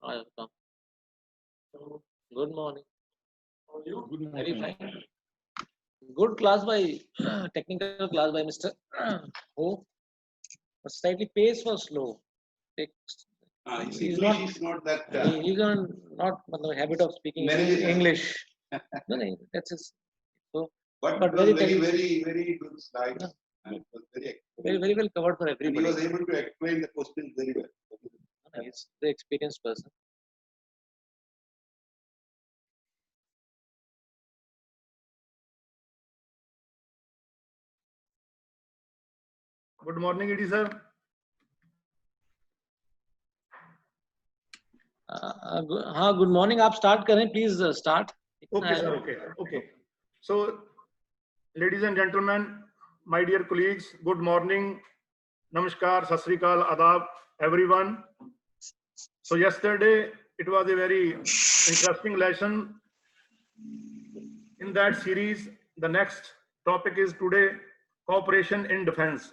I have come. So, good morning. How are you? Good Very morning. fine. Good class by technical class by Mr. Who? But slightly pace was slow. Takes- His He's English not. is not that. He's on not the habit of speaking Manageable. English. No, no, that's his. So, But but it was very, very good slides. Yeah. And it was very, very well covered for and he everybody. was able to explain the questions very well. He's the experienced person. Good morning, Edie sir. हाँ good morning आप start करें please start Okay, sir. Okay. So, ladies and gentlemen, my dear colleagues, good morning. Namaskar, Sat Sri Akal, Adab, everyone. So, yesterday it was a very interesting lesson. In that series, the next topic is today cooperation in defense.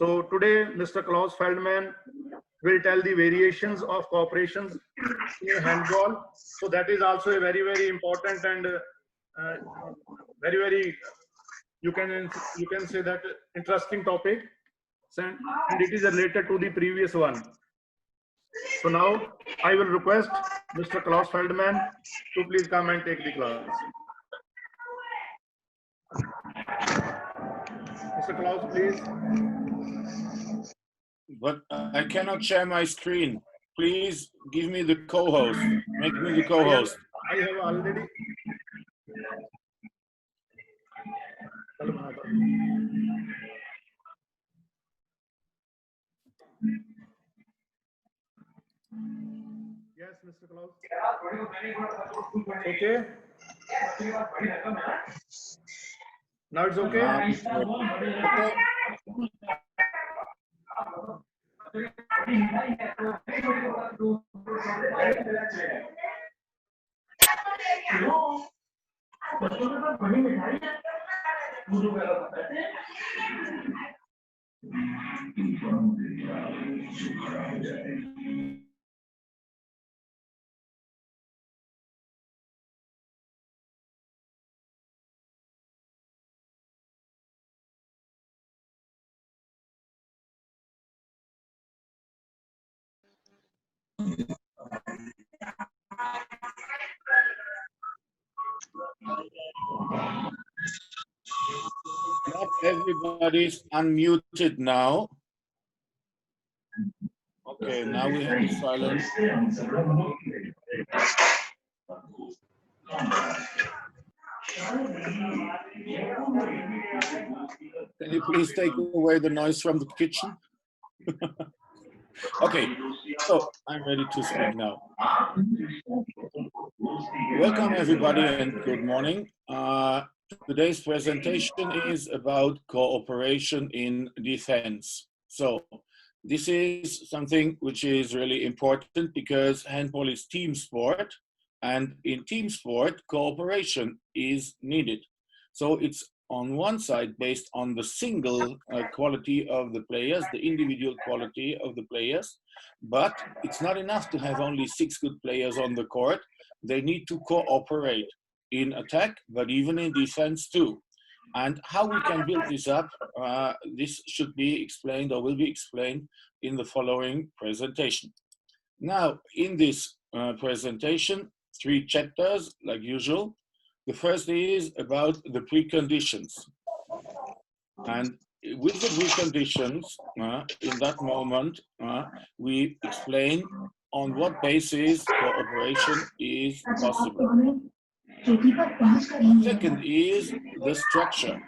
So, today, Mr. Klaus Feldman will tell the variations of cooperations in handball. So that is also a very, very important and very, you can say that interesting topic, and it is related to the previous one. So now I will request Mr. Klaus Feldman to please come and take the class. Mr. Klaus, please. But I cannot share my screen. Please give me the co-host. Make me the co-host. I have already. Yes, Mr. Klaus. Okay. Now it's okay. Okay. Not everybody's unmuted now. Okay, now we have the silence. Can you please take away the noise from the kitchen? Okay, so I'm ready to speak now. Welcome everybody and good morning. Today's presentation is about cooperation in defense. So this is something which is really important because handball is team sport, and in team sport, cooperation is needed. So it's on one side based on the single quality of the players, the individual quality of the players, but it's not enough to have only 6 good players on the court. They need to cooperate in attack, but even in defense too. And how we can build this up, this should be explained or will be explained in the following presentation. Now, in this presentation, 3 chapters, like usual. The first is about the preconditions. And with the preconditions, in that moment, we explain on what basis cooperation is possible. Second is the structure.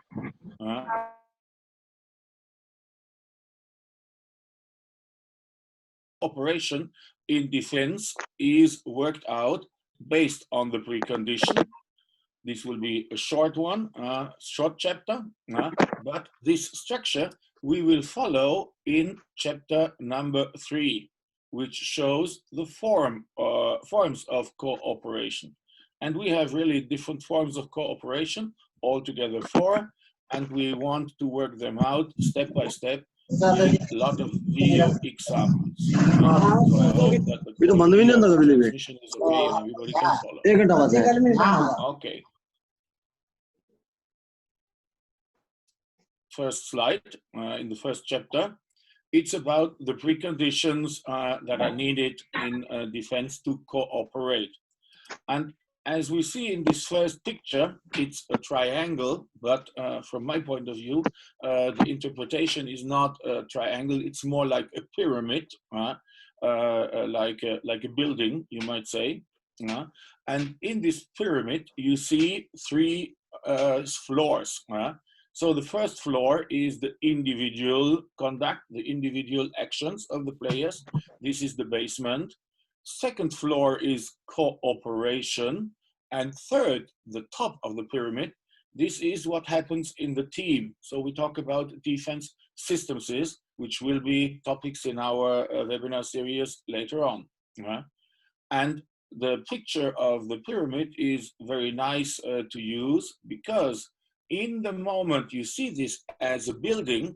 Cooperation in defense is worked out based on the precondition. This will be a short one, short chapter, but this structure we will follow in chapter number 3, which shows the forms of cooperation. And we have really different forms of cooperation, altogether 4, and we want to work them out step by step see a lot of video examples. So I hope that the quality of the transmission is okay and everybody can follow. Okay. First slide in the first chapter. It's about the preconditions that are needed in defense to cooperate. And as we see in this first picture, it's a triangle, but from my point of view, the interpretation is not a triangle, it's more like a pyramid, like a building, you might say. And in this pyramid, you see three floors. So the first floor is the individual conduct, the individual actions of the players. This is the basement. Second floor is cooperation. And third, the top of the pyramid, this is what happens in the team. So we talk about defense systems, which will be topics in our webinar series later on. And the picture of the pyramid is very nice to use because in the moment you see this as a building,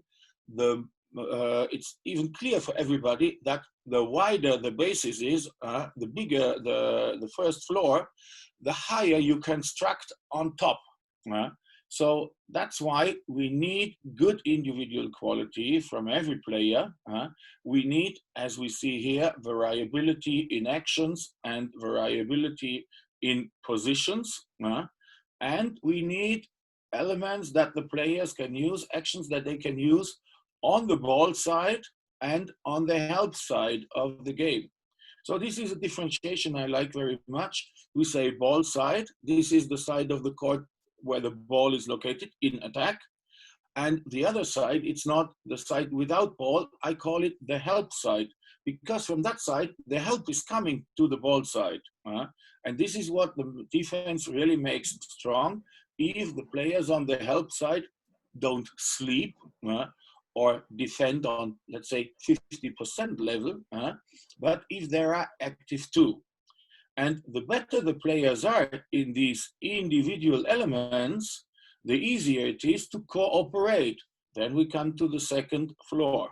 it's even clear for everybody that the wider the basis is, the bigger the first floor, the higher you construct on top. So that's why we need good individual quality from every player. We need, as we see here, variability in actions and variability in positions. And we need elements that the players can use, actions that they can use on the ball side and on the help side of the game. So this is a differentiation I like very much. We say ball side. This is the side of the court where the ball is located in attack. And the other side, it's not the side without ball. I call it the help side, because from that side, the help is coming to the ball side. And this is what the defense really makes strong. If the players on the help side don't sleep or defend on, let's say, 50% level, but if they are active too. And the better the players are in these individual elements, the easier it is to cooperate. Then we come to the second floor.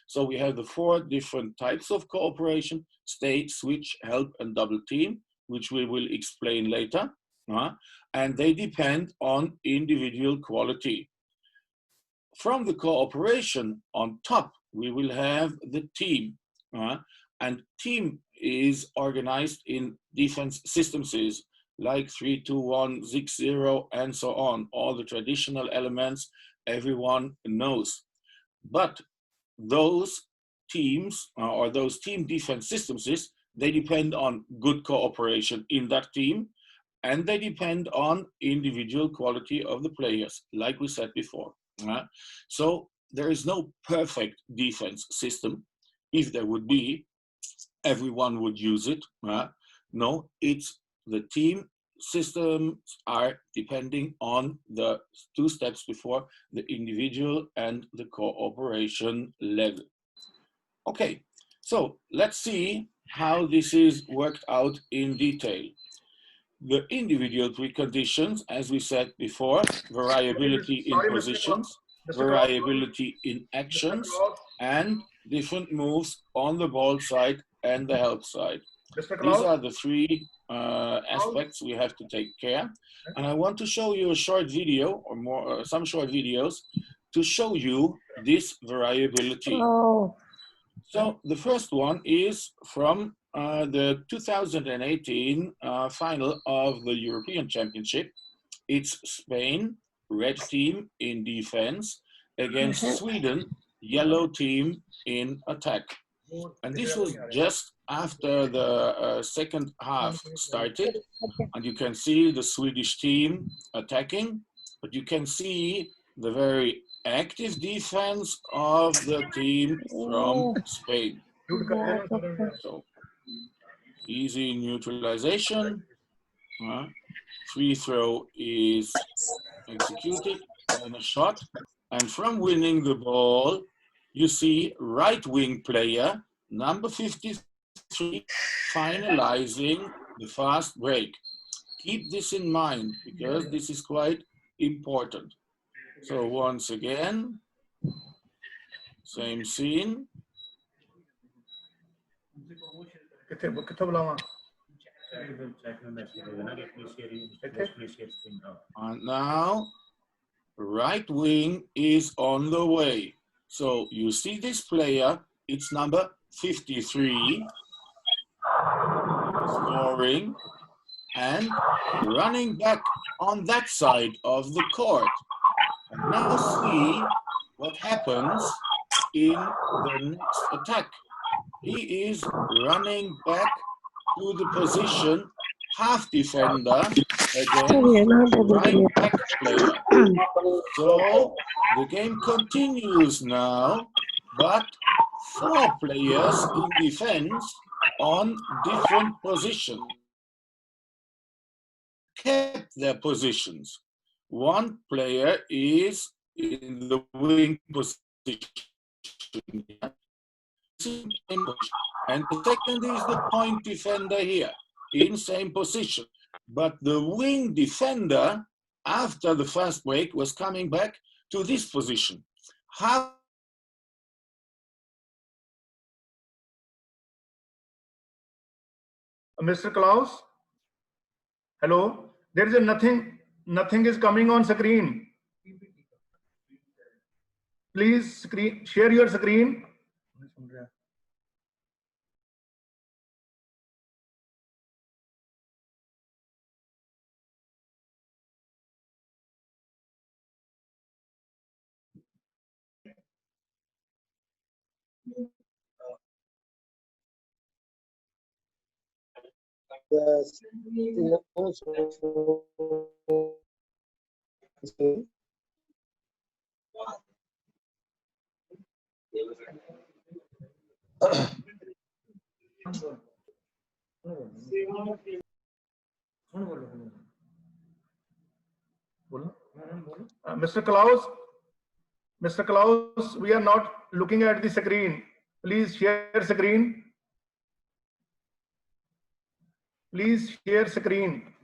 So we have the four different types of cooperation: stay, switch, help, and double team, which we will explain later. And they depend on individual quality. From the cooperation on top, we will have the team. And team is organized in defense systems like 3-2-1, 6-0, and so on. All the traditional elements everyone knows. But those teams or those team defense systems, they depend on good cooperation in that team, and they depend on individual quality of the players, like we said before. So there is no perfect defense system. If there would be, everyone would use it. No, it's the team systems are depending on the two steps before, the individual and the cooperation level. Okay, so let's see how this is worked out in detail. The individual preconditions, as we said before, variability in positions, variability in actions, and different moves on the ball side and the help side. These are the three aspects we have to take care. And I want to show you a short video, or more, some short videos, to show you this variability. So the first one is from the 2018 final of the European Championship. It's Spain, red team in defense, against Sweden, yellow team in attack. And this was just after the second half started. And you can see the Swedish team attacking, but you can see the very active defense of the team from Spain. So, easy neutralization. Free throw is executed and a shot. And from winning the ball, you see right wing player, number 53, finalizing the fast break. Keep this in mind because this is quite important. So once again, Same scene. And now, right wing is on the way. So you see this player, it's number 53, scoring and running back on that side of the court. And now see what happens in the next attack. He is running back to the position half defender against right back player. So the game continues now, but 4 players in defense on different positions kept their positions. One player is in the wing position, and the second is the point defender here, in same position. But the wing defender, after the fast break, was coming back to this position. How Mr. Klaus, hello. There is a nothing is coming on screen. Please share your screen. Mr. Klaus, we are not looking at the screen. Please share screen. Please share screen.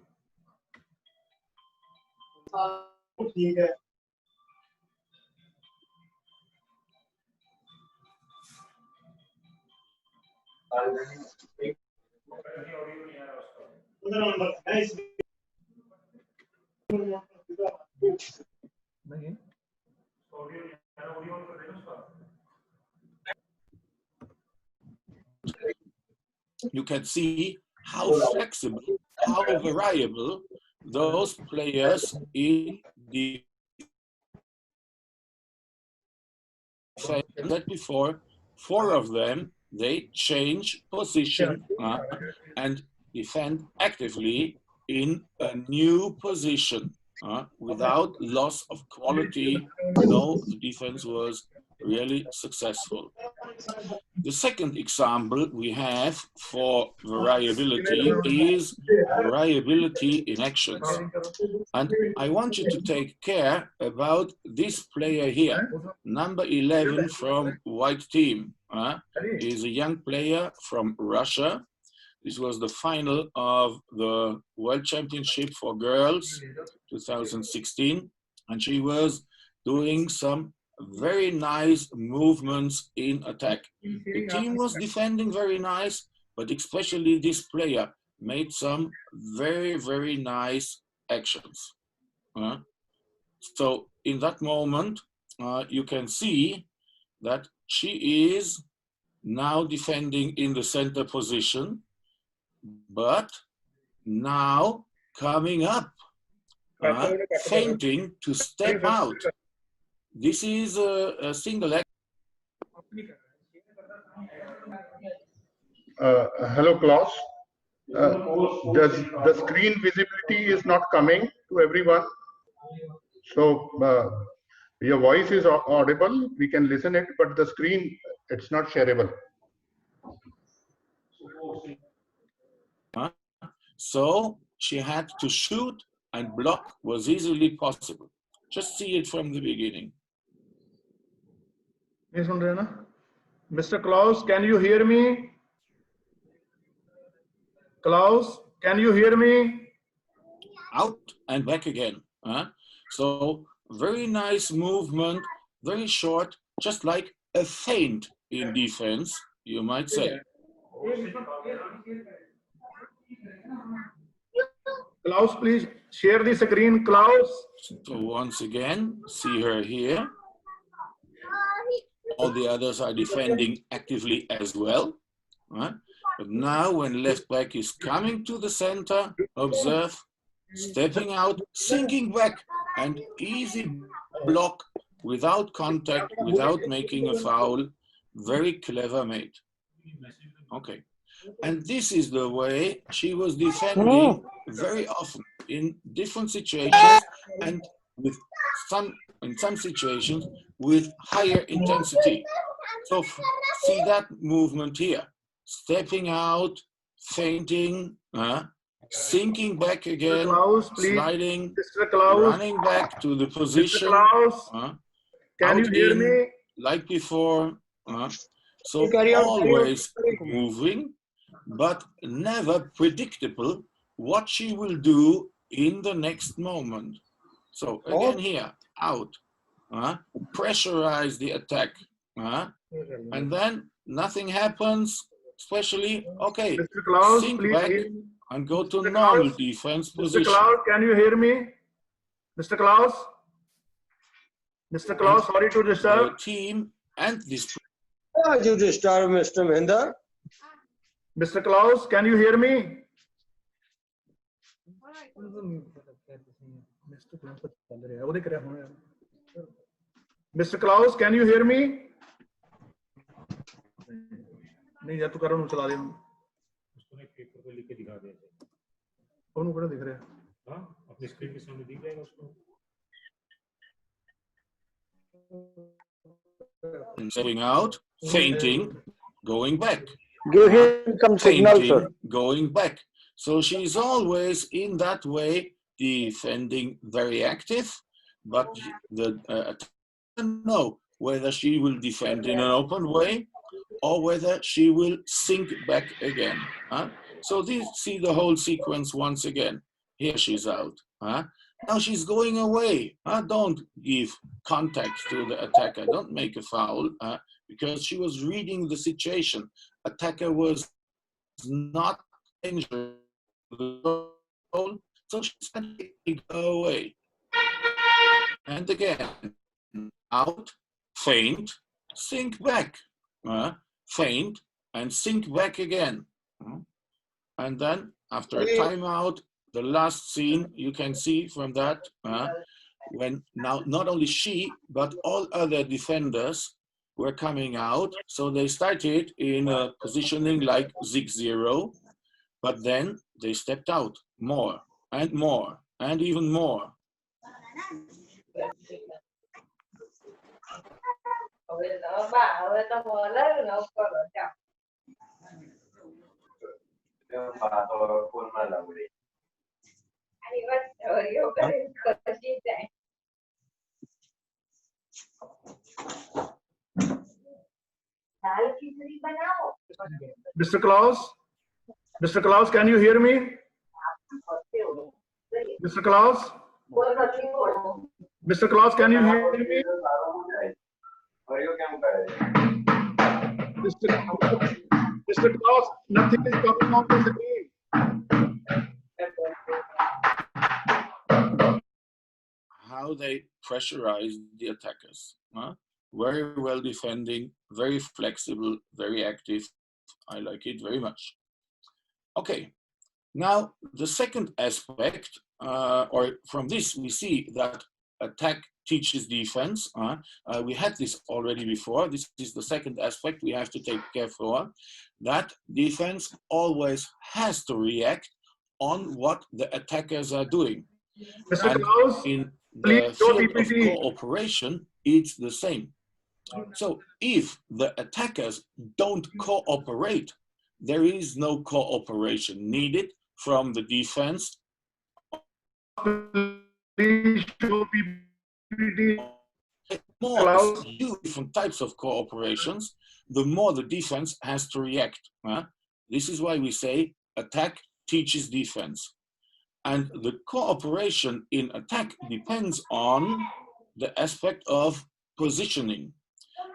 you can see how flexible, how variable those players in the that before, 4 of them, they change position and defend actively in a new position without loss of quality. No, the defense was really successful. The second example we have for variability is variability in actions. And I want you to take care about this player here, number 11 from white team. Is a young player from Russia. This was the final of the World Championship for Girls 2016. And she was doing some very nice movements in attack. The team was defending very nice, but especially this player made some very, very nice actions. So in that moment, you can see that she is now defending in the center position, but now coming up, feinting to step out. This is a single act. Hello, Klaus. The screen visibility is not coming to everyone. So your voice is audible. We can listen it, but the screen, it's not shareable. So she had to shoot and block was easily possible. Just see it from the beginning. Mr. Klaus, can you hear me? Klaus, can you hear me? Out and back again. So very nice movement, very short, just like a feint in defense, you might say. Klaus, please share the screen, Klaus. So once again, see her here. All the others are defending actively as well. Right? But now when left back is coming to the center, observe, stepping out, sinking back, and easy block without contact, without making a foul. Very clever mate. Okay. And this is the way she was defending very often in different situations and with in some situations with higher intensity. So see that movement here, stepping out, feinting, sinking back again, Klaus, please. sliding, Mr. Klaus. running back to the position. Mr. Klaus, can you hear me? Like before. So always moving, but never predictable what she will do in the next moment. So again here, out, pressurize the attack, and then nothing happens, especially, okay, Mr. Klaus, sink please back hear. and go to Mr. normal Klaus? defense Mr. position. Klaus, can you hear me? Mr. Klaus? Mr. Klaus, sorry to The disturb. team and this. Why did you disturb Mr. Mehndar? Mr. Klaus, can you hear me? Mr. Klaus, can you hear me? नहीं या तू कर उन्हें चला दे उसको एक paper पे लिख के दिखा दे उन्हें बड़ा दिख रहा है हाँ अपनी स्क्रीन के सामने दिख जाएगा उसको Stepping out, fainting, going back. Give him some signal, Fainting, sir. going back. So she's always in that way defending, very active, but the doesn't know whether she will defend in an open way or whether she will sink back again. So see the whole sequence once again. Here she's out. Now she's going away. Don't give contact to the attacker. Don't make a foul because she was reading the situation. Attacker was not injured. So she said, go away. And again, out, feint, sink back. Feint and sink back again. And then after a timeout, the last scene you can see from that, when now not only she, but all other defenders were coming out. So they started in a positioning like 6-0, but then they stepped out more and even more. Mr. Klaus, can you hear me? Mr. Klaus? Mr. Klaus, can you hear me? Mr. Klaus, nothing is coming on the screen. How they pressurize the attackers. Very well defending, very flexible, very active. I like it very much. Okay, now the second aspect, or from this we see that attack teaches defense. We had this already before. This is the second aspect we have to take care for, that defense always has to react on what the attackers are doing. Mr. And Klaus, in the please show field of PPT. cooperation, it's the same. So if the attackers don't cooperate, there is no cooperation needed from the defense. Please show PPT. More Klaus. different types of cooperations, the more the defense has to react. This is why we say attack teaches defense. And the cooperation in attack depends on the aspect of positioning.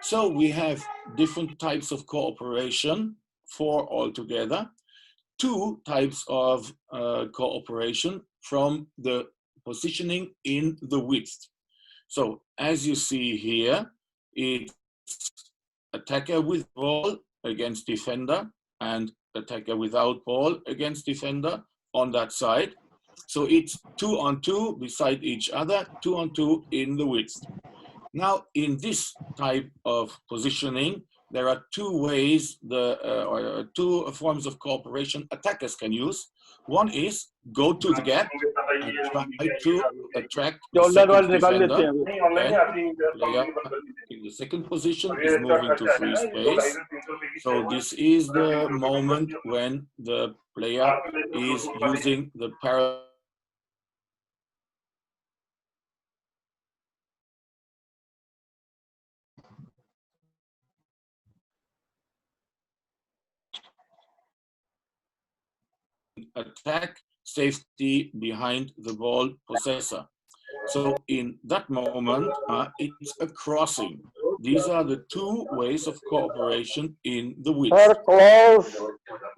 So we have different types of cooperation, 4 altogether, 2 types of cooperation from the positioning in the width. So as you see here, it's attacker with ball against defender and attacker without ball against defender on that side. So it's 2 on 2 beside each other, 2 on 2 in the width. Now, in this type of positioning, there are 2 ways, or 2 forms of cooperation attackers can use. One is go to the gap and try to attract the second defender. Then player in the second position is moving to free space. So this is the moment when the player is using the parallel attack safety behind the ball possessor. So in that moment, it's a crossing. These are the 2 ways of cooperation in the width. Sir, close.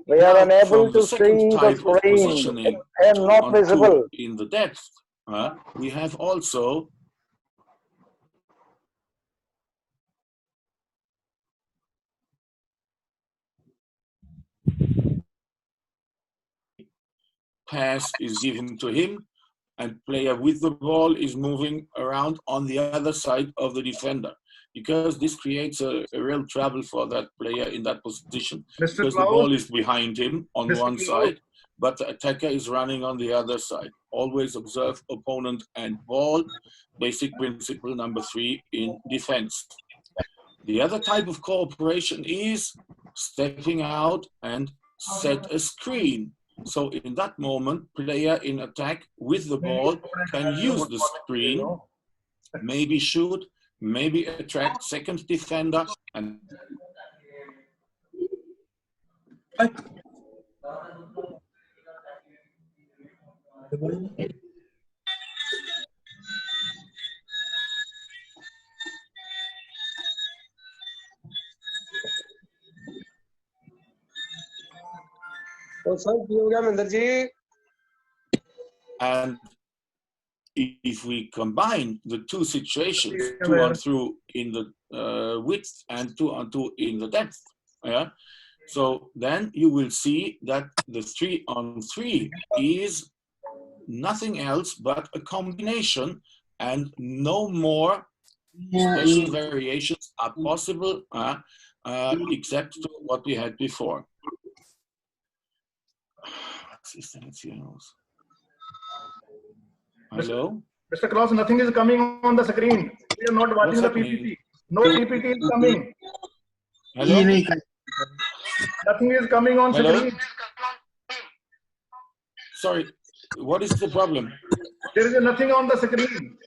We are Now, unable from the to second see the type of screen. positioning, I am 2 not on visible. 2 in the depth, we have also pass is given to him, and player with the ball is moving around on the other side of the defender, because this creates a real trouble for that player in that position, Mr. because the Klaus, ball is behind him on Mr. one Klaus. side, but the attacker is running on the other side. Always observe opponent and ball, basic principle number 3 in defense. The other type of cooperation is stepping out and set a screen. So in that moment, player in attack with the ball can use the screen, maybe shoot, maybe attract second defender, and तो sir की हो गया Mahendra ji? And if we combine the 2 situations, 2 on 2 in the width and 2 on 2 in the depth, so then you will see that the 3 on 3 is nothing else but a combination, and no more special variations are possible except what we had before. Hello? Mr. Klaus, nothing is coming on the screen. We are not watching the PPT. No PPT is coming. Hello? Nothing is coming on Hello? screen. Sorry, what is the problem? There is nothing on the screen.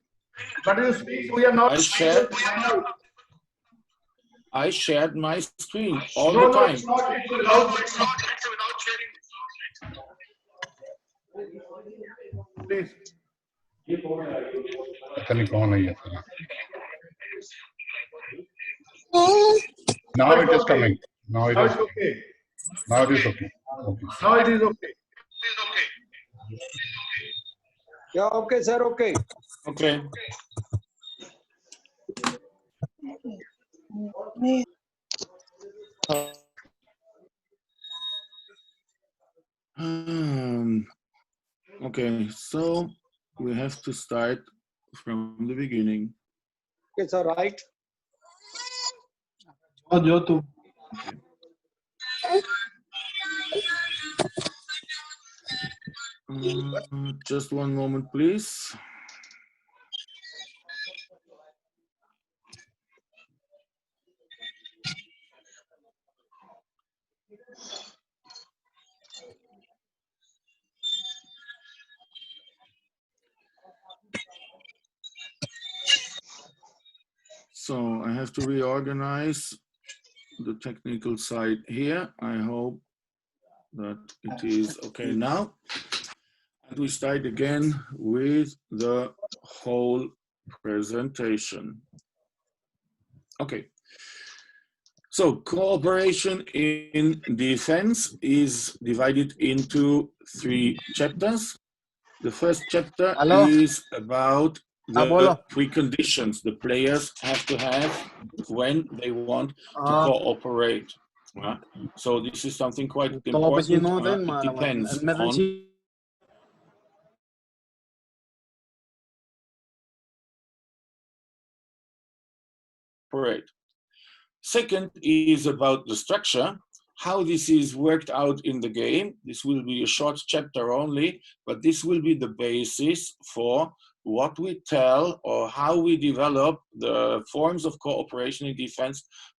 But you speak, we are not. I shared my screen all No, the no, time. it's not. It's without sharing. Please. Now it is coming. Now it Now is. it's okay. Now it is okay. Okay. Now it is okay. Yeah, okay, sir, okay. Okay. Okay, so we have to start from the beginning. Okay, sir, right. Okay. Just one moment, please. So I have to reorganize the technical side here. I hope that it is okay now. And we start again with the whole presentation. Okay, So cooperation in defense is divided into 3 chapters. The first chapter Hello? is about Bolo. the preconditions the players have to have when they want to Ah, cooperate. So this is something quite طلبتي important. نودن It ما depends on emergency cooperate. Second is about the structure, how this is worked out in the game. This will be a short chapter only, but this will be the basis for what we tell or how we develop the forms of cooperation in defense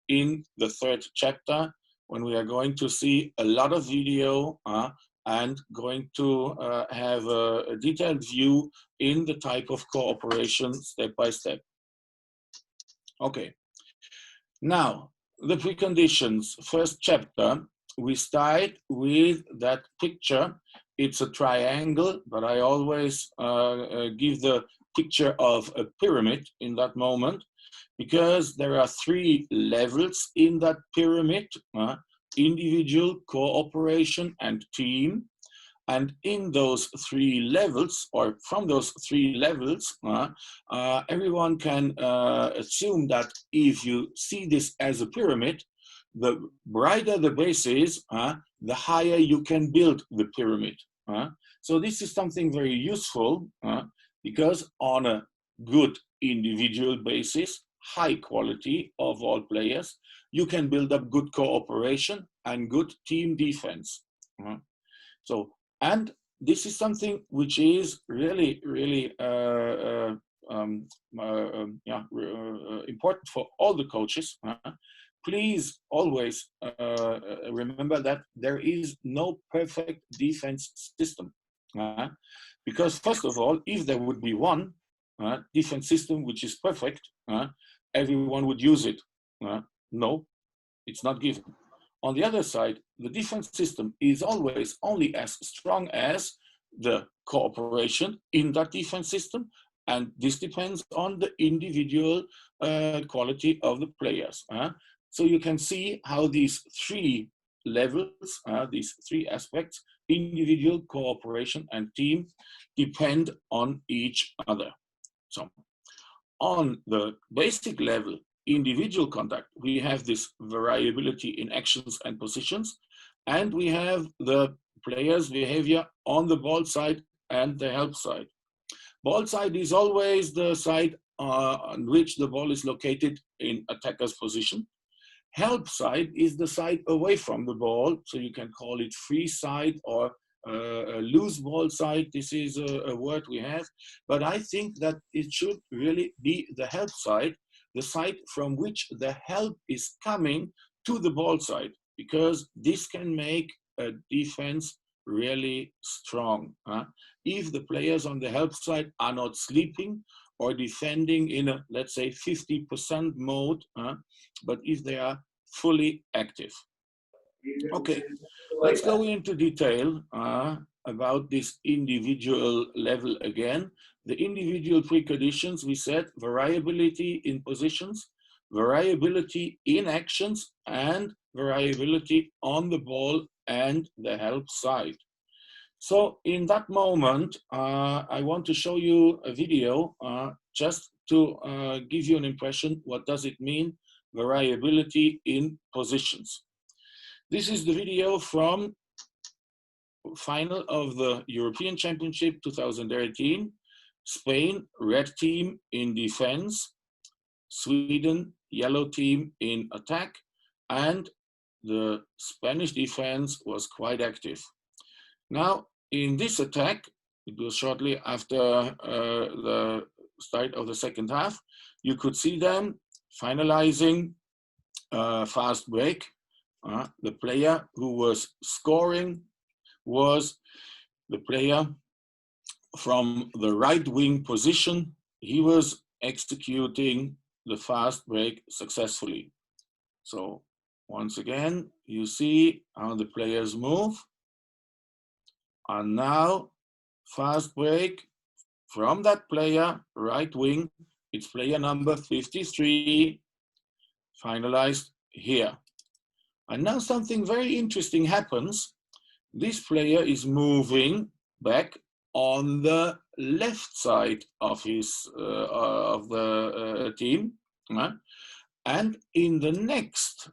in the third chapter, when we are going to see a lot of video and going to have a detailed view in the type of cooperation step by step. Okay. Now, the preconditions, first chapter, we start with that picture. It's a triangle, but I always give the picture of a pyramid in that moment, because there are 3 levels in that pyramid, individual, cooperation, and team. And in those 3 levels, or from those 3 levels, everyone can assume that if you see this as a pyramid, the brighter the base is, the higher you can build the pyramid. So this is something very useful, because on a good individual basis, high quality of all players, you can build up good cooperation and good team defense. So, and this is something which is really, really important for all the coaches. Please always remember that there is no perfect defense system. Because first of all, if there would be one defense system which is perfect, everyone would use it. No, it's not given. On the other side, the defense system is always only as strong as the cooperation in that defense system, and this depends on the individual quality of the players. So you can see how these 3 levels, these 3 aspects, individual, cooperation, and team, depend on each other. So on the basic level, individual contact, we have this variability in actions and positions, and we have the player's behavior on the ball side and the help side. Ball side is always the side on which the ball is located in attacker's position. Help side is the side away from the ball, so you can call it free side or a loose ball side. This is a word we have, but I think that it should really be the help side, the side from which the help is coming to the ball side, because this can make a defense really strong. If the players on the help side are not sleeping or defending in a, let's say, 50% mode, but if they are fully active. Okay, let's go into detail about this individual level again. The individual preconditions, we said variability in positions, variability in actions, and variability on the ball and the help side. So in that moment, I want to show you a video just to give you an impression, what does it mean, variability in positions. This is the video from final of the European Championship 2018. Spain, red team in defense, Sweden, yellow team in attack, and the Spanish defense was quite active. Now, in this attack, it was shortly after the start of the second half, you could see them finalizing fast break. The player who was scoring was the player from the right wing position. He was executing the fast break successfully. So once again, you see how the players move. And now fast break from that player, right wing, it's player number 53, finalized here. And now something very interesting happens. This player is moving back on the left side of the team, and in the next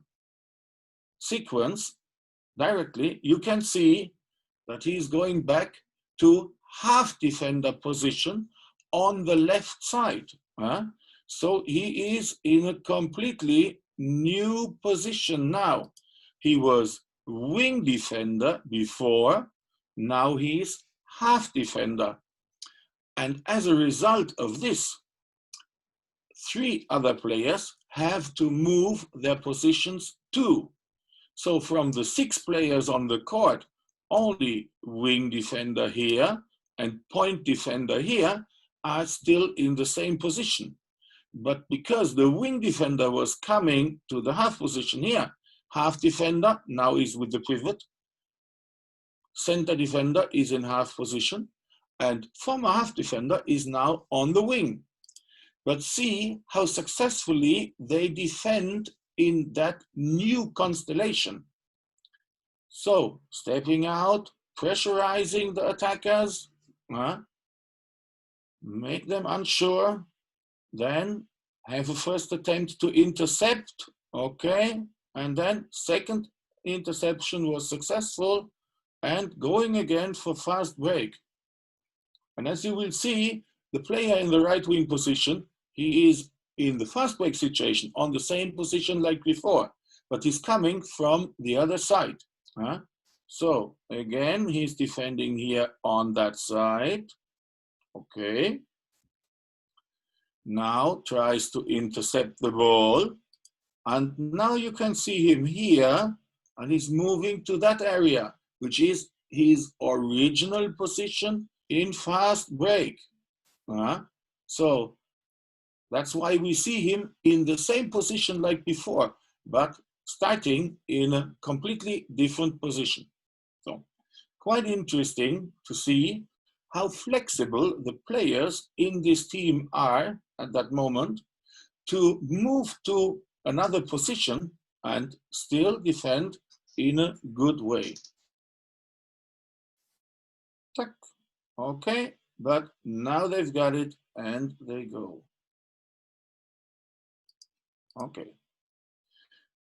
sequence, directly, you can see that he's going back to half defender position on the left side. So he is in a completely new position now. He was wing defender before, now he's half defender. And as a result of this, 3 other players have to move their positions too. So from the 6 players on the court, only wing defender here and point defender here are still in the same position. But because the wing defender was coming to the half position here, half defender now is with the pivot, center defender is in half position, and former half defender is now on the wing. But see how successfully they defend in that new constellation. So, stepping out, pressurizing the attackers, make them unsure, then have a first attempt to intercept, okay, and then second interception was successful, and going again for fast break. And as you will see, the player in the right wing position, he is in the fast break situation on the same position like before, but he's coming from the other side. So again, he's defending here on that side. Okay. Now tries to intercept the ball. And now you can see him here, and he's moving to that area, which is his original position in fast break. So that's why we see him in the same position like before, but starting in a completely different position. So quite interesting to see how flexible the players in this team are at that moment to move to another position and still defend in a good way. Okay, but now they've got it and they go. Okay.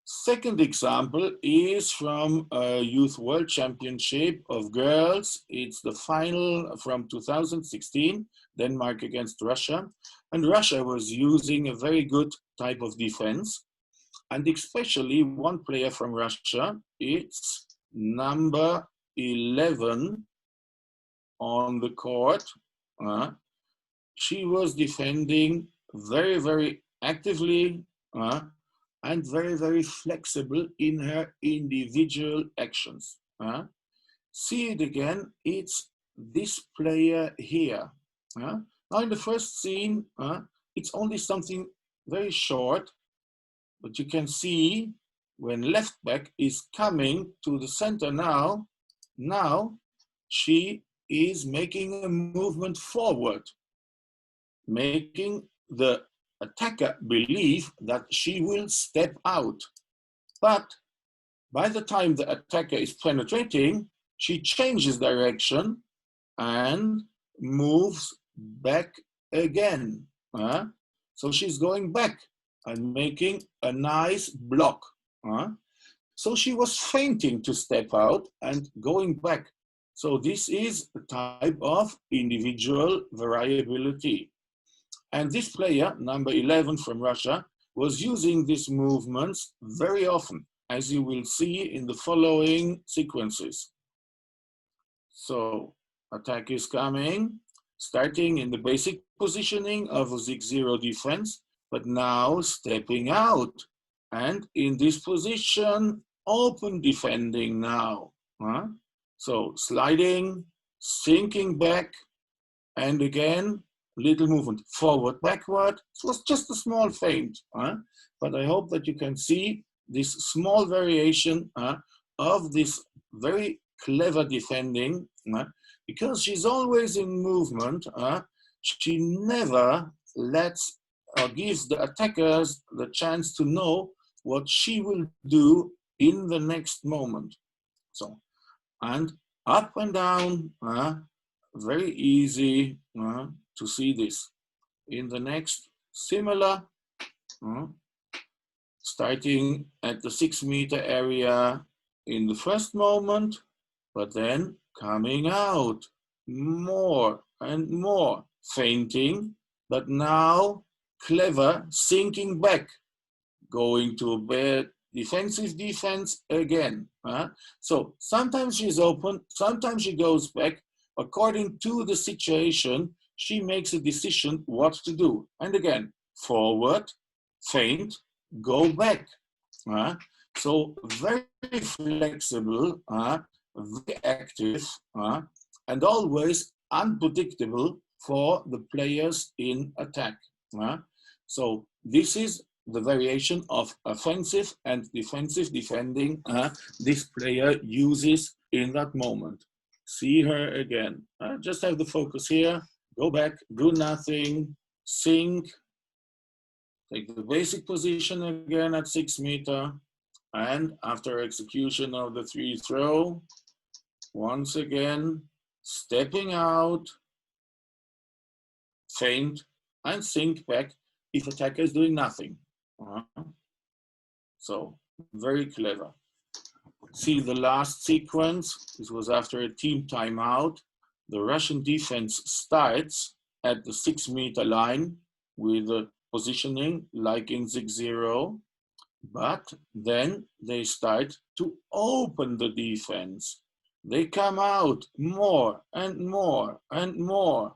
Second example is from a Youth World Championship of girls. It's the final from 2016, Denmark against Russia. And Russia was using a very good type of defense. And especially one player from Russia, it's number 11 on the court. She was defending very, very actively, and very, very flexible in her individual actions. See it again, it's this player here. Now in the first scene, it's only something very short, but you can see when left back is coming to the center now she is making a movement forward, making the attacker believe that she will step out. But by the time the attacker is penetrating, she changes direction and moves back again. So she's going back and making a nice block. So she was feinting to step out and going back. So this is a type of individual variability. And this player, number 11 from Russia, was using these movements very often, as you will see in the following sequences. So attack is coming, starting in the basic positioning of a 6-0 defense, but now stepping out. And in this position, open defending now. So sliding, sinking back, and again, little movement forward, backward. It was just a small feint, but I hope that you can see this small variation of this very clever defending, because she's always in movement. She never lets or gives the attackers the chance to know what she will do in the next moment. So, and up and down, very easy to see this. In the next, similar, starting at the 6 meter area in the first moment, but then coming out more and more, fainting, but now clever, sinking back, going to a bad defensive defense again. So sometimes she's open, sometimes she goes back. According to the situation, she makes a decision what to do. And again, forward, feint, go back. So very flexible, very active, and always unpredictable for the players in attack. So this is the variation of offensive and defensive defending this player uses in that moment. See her again. Just have the focus here. Go back, do nothing, sink, take the basic position again at 6 meter. And after execution of the 3 throw, once again, stepping out, feint, and sink back if attacker is doing nothing. So, very clever. See the last sequence. This was after a team timeout. The Russian defense starts at the 6 meter line with a positioning like in 6-0, but then they start to open the defense. They come out more and more and more.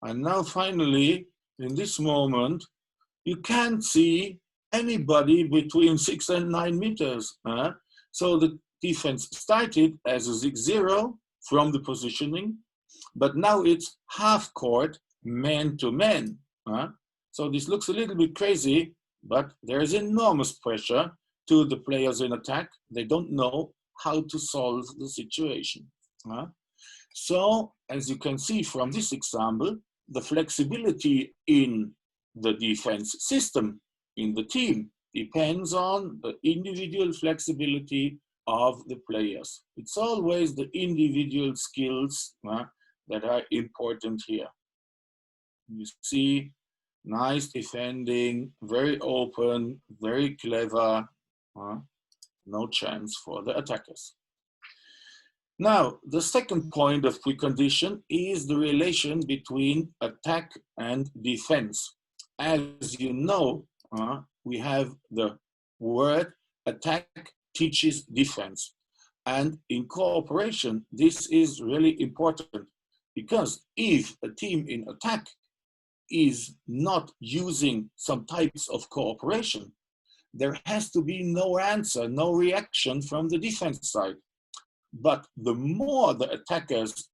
And now finally, in this moment, you can't see anybody between 6 and 9 meters. So the defense started as a 6-0 from the positioning, but now it's half court, man to man. So this looks a little bit crazy, but there is enormous pressure to the players in attack. They don't know how to solve the situation. So as you can see from this example, the flexibility in the defense system, in the team, depends on the individual flexibility of the players. It's always the individual skills that are important here. You see, nice defending, very open, very clever, no chance for the attackers. Now, the second point of precondition is the relation between attack and defense. As you know, we have the word attack teaches defense. And in cooperation, this is really important, because if a team in attack is not using some types of cooperation, there has to be no answer, no reaction from the defense side. But the more the attackers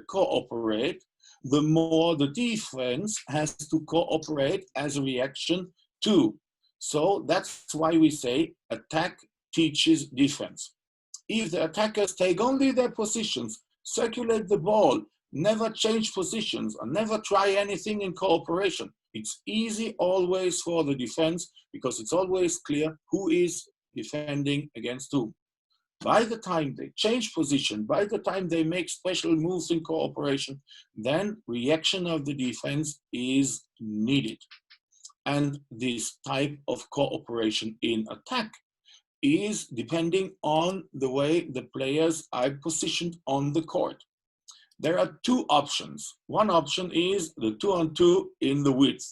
cooperate, the more the defense has to cooperate as a reaction too. So that's why we say attack teaches defense. If the attackers take only their positions, circulate the ball, never change positions, and never try anything in cooperation, it's easy always for the defense, because it's always clear who is defending against whom. By the time they change position, by the time they make special moves in cooperation, then reaction of the defense is needed. And this type of cooperation in attack is depending on the way the players are positioned on the court. There are two options. One option is the 2-on-2 in the width.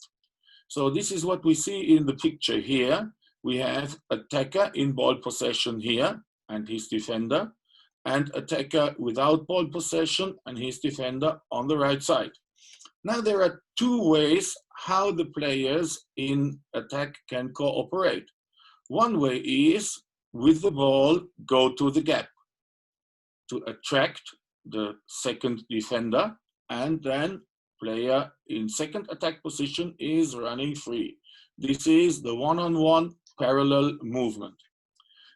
So this is what we see in the picture here. We have attacker in ball possession here, and his defender, and attacker without ball possession and his defender on the right side. Now there are two ways how the players in attack can cooperate. One way is with the ball, go to the gap to attract the second defender, and then player in second attack position is running free. This is the one-on-one parallel movement.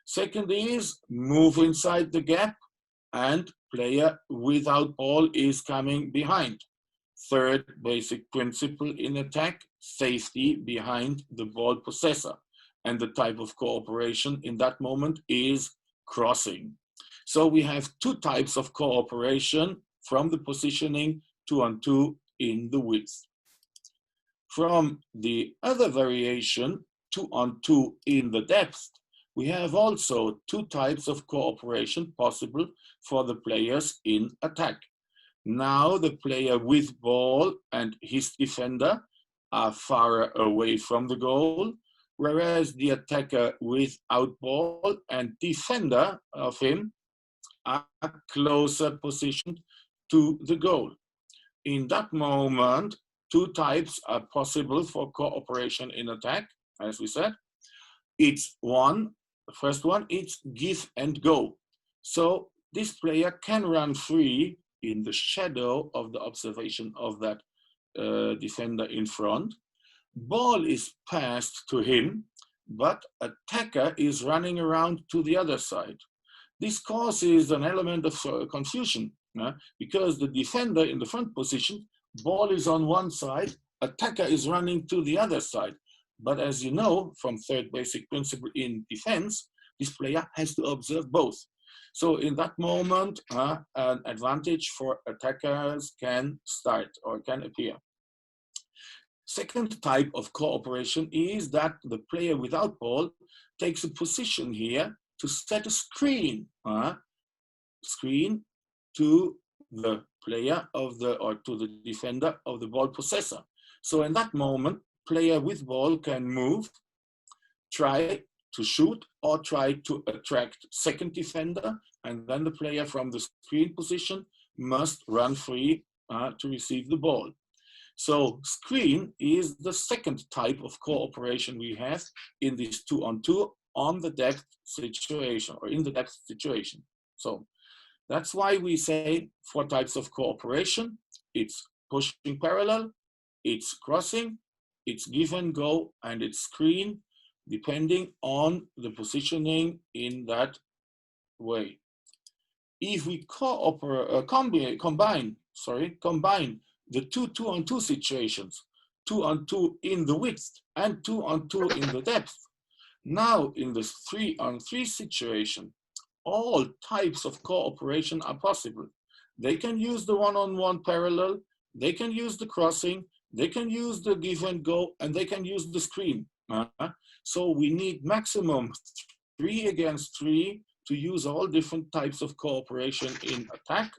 Second is move inside the gap, and player without ball is coming behind. Third basic principle in attack, safety behind the ball possessor. and the type of cooperation in that moment is crossing. So we have two types of cooperation from the positioning 2-on-2 in the width. From the other variation, 2-on-2 in the depth, we have also two types of cooperation possible for the players in attack. Now the player with ball and his defender are far away from the goal, whereas the attacker without ball and defender of him are closer positioned to the goal. In that moment, two types are possible for cooperation in attack, as we said. It's one, the first one, it's give and go. So this player can run free in the shadow of the observation of that defender in front. Ball is passed to him, but attacker is running around to the other side. This causes an element of confusion because the defender in the front position, ball is on one side, attacker is running to the other side. But as you know, from third basic principle in defense, this player has to observe both. So in that moment, an advantage for attackers can start or can appear. Second type of cooperation is that the player without ball takes a position here to set a screen, screen to the player of the, or to the defender of the ball possessor. So in that moment, player with ball can move, try to shoot, or try to attract second defender, and then the player from the screen position must run free to receive the ball. So screen is the second type of cooperation we have in this 2-on-2 on the depth situation or in the depth situation. So that's why we say 4 types of cooperation. It's pushing parallel, it's crossing, it's give and go, and it's screen, depending on the positioning in that way. If we combine the two 2-on-2 situations, 2-on-2 in the width and 2-on-2 in the depth, now in the 3-on-3 situation, all types of cooperation are possible. They can use the 1-on-1 parallel, they can use the crossing, they can use the give and go, and they can use the screen. So we need maximum 3 against 3 to use all different types of cooperation in attack.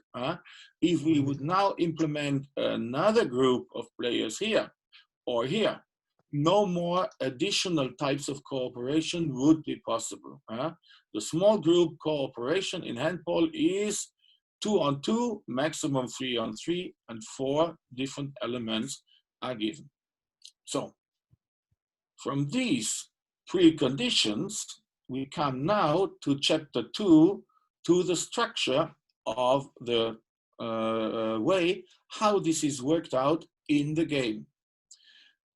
If we would now implement another group of players here or here, no more additional types of cooperation would be possible. The small group cooperation in handball is 2-on-2, maximum 3-on-3, and 4 different elements are given. So from these preconditions, we come now to chapter 2, to the structure of the way how this is worked out in the game.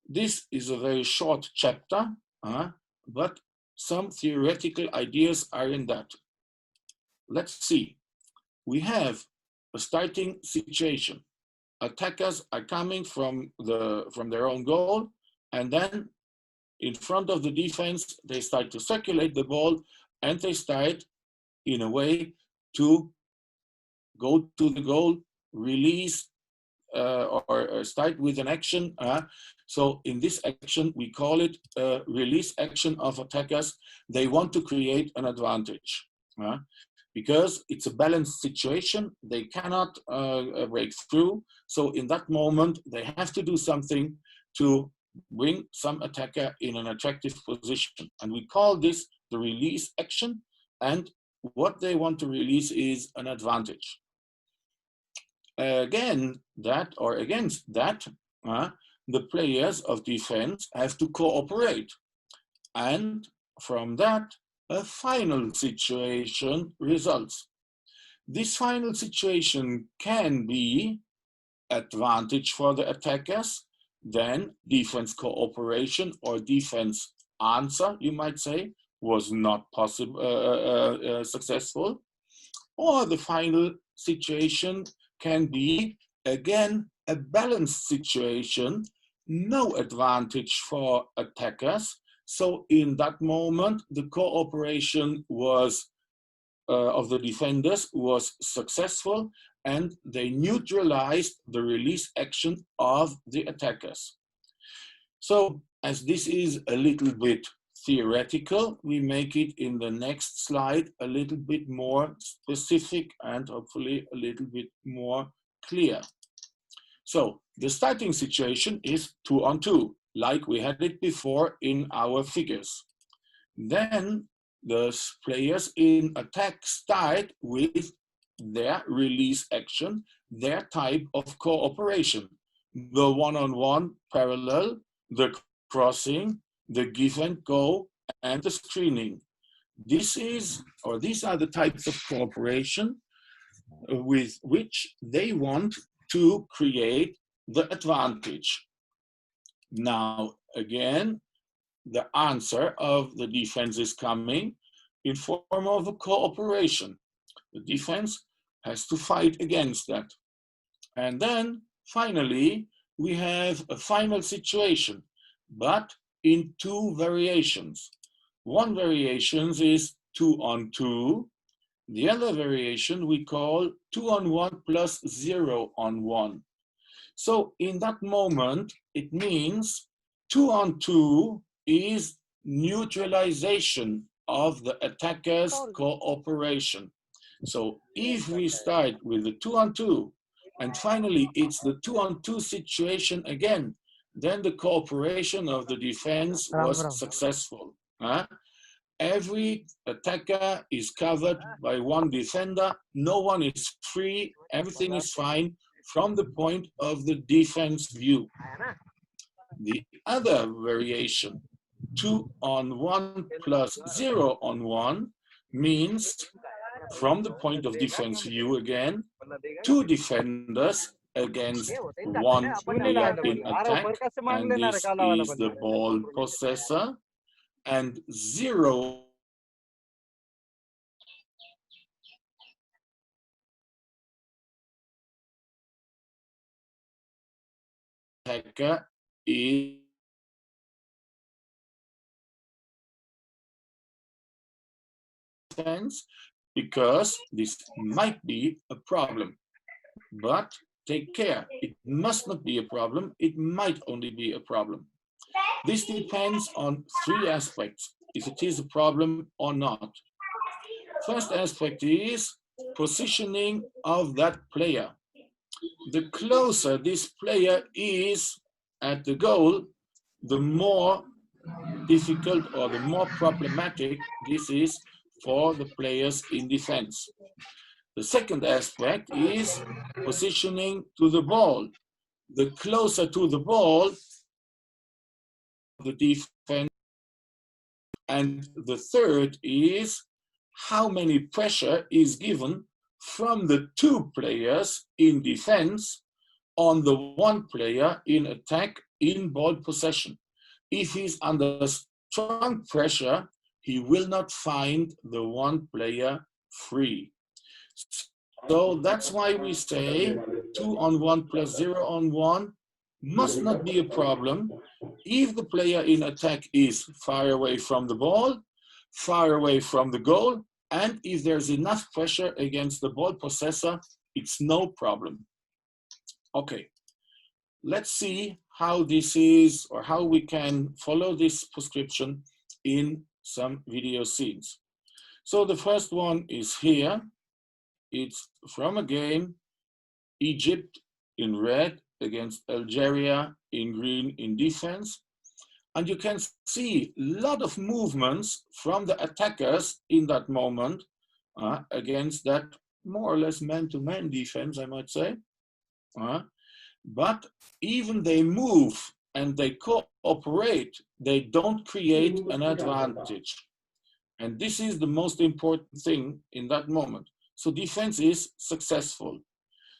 This is a very short chapter, but some theoretical ideas are in that. Let's see. We have a starting situation. Attackers are coming from their own goal, and then in front of the defense, they start to circulate the ball, and they start in a way to go to the goal, release, or start with an action. So in this action, we call it a release action of attackers. They want to create an advantage because it's a balanced situation. They cannot break through. So in that moment, they have to do something to bring some attacker in an attractive position. And we call this the release action. And what they want to release is an advantage. Again, that or against that, the players of defense have to cooperate. And from that, a final situation results. This final situation can be advantage for the attackers, then defense cooperation or defense answer, you might say, was not possible, successful. Or the final situation can be, again, a balanced situation, no advantage for attackers, So in that moment, the cooperation was of the defenders was successful, and they neutralized the release action of the attackers. So as this is a little bit theoretical, we make it in the next slide a little bit more specific and hopefully a little bit more clear. So the starting situation is 2-on-2, like we had it before in our figures. Then the players in attack start with their release action, their type of cooperation. The one-on-one parallel, the crossing, the give and go, and the screening. These are the types of cooperation with which they want to create the advantage. Now, again, the answer of the defense is coming in form of a cooperation. The defense has to fight against that. And then finally, we have a final situation, but in two variations. One variation is 2-on-2. The other variation we call 2-on-1 plus 0-on-1. So in that moment, it means 2-on-2 is neutralization of the attacker's cooperation. So if we start with the 2-on-2 and finally it's the 2-on-2 situation again, then the cooperation of the defense was successful. Every attacker is covered by one defender, no one is free, everything is fine from the point of the defense view. The other variation, 2-on-1 plus 0-on-1, means from the point of defense view again, two defenders against one player in attack, and this is the ball possessor, and 0 attacker is defense, because this might be a problem. But take care, it must not be a problem, it might only be a problem. This depends on three aspects, if it is a problem or not. First aspect is positioning of that player. The closer this player is at the goal, the more difficult or the more problematic this is for the players in defense. The second aspect is positioning to the ball. The closer to the ball, the defense. And the third is how many pressure is given from the two players in defense on the one player in attack in ball possession. If he's under strong pressure, he will not find the one player free. So that's why we say 2-on-1 plus 0-on-1 must not be a problem if the player in attack is far away from the ball, far away from the goal, and if there's enough pressure against the ball possessor, it's no problem. Okay, let's see how this is, or how we can follow this prescription in some video scenes. So the first one is here. It's from a game, Egypt in red against Algeria in green in defense. And you can see a lot of movements from the attackers in that moment against that more or less man-to-man defense, I might say. But even they move and they cooperate, they don't create an advantage. And this is the most important thing in that moment. So defense is successful.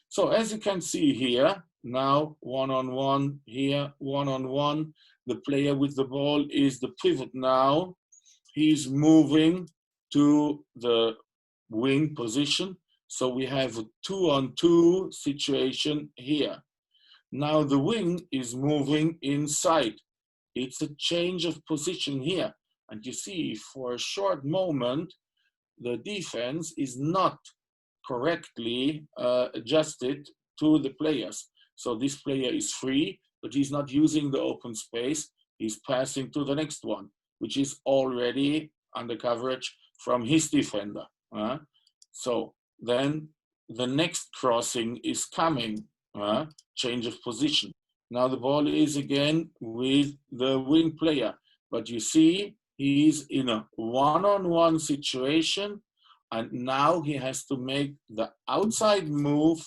So as you can see here, now 1-on-1, here 1-on-1, the player with the ball is the pivot now. He's moving to the wing position. So we have a 2-on-2 situation here. Now the wing is moving inside. it's a change of position here. And you see, for a short moment, the defense is not correctly adjusted to the players. So this player is free, but he's not using the open space. He's passing to the next one, which is already under coverage from his defender. So then the next crossing is coming, change of position. Now the ball is again with the wing player, but you see he's in a one-on-one situation, and now he has to make the outside move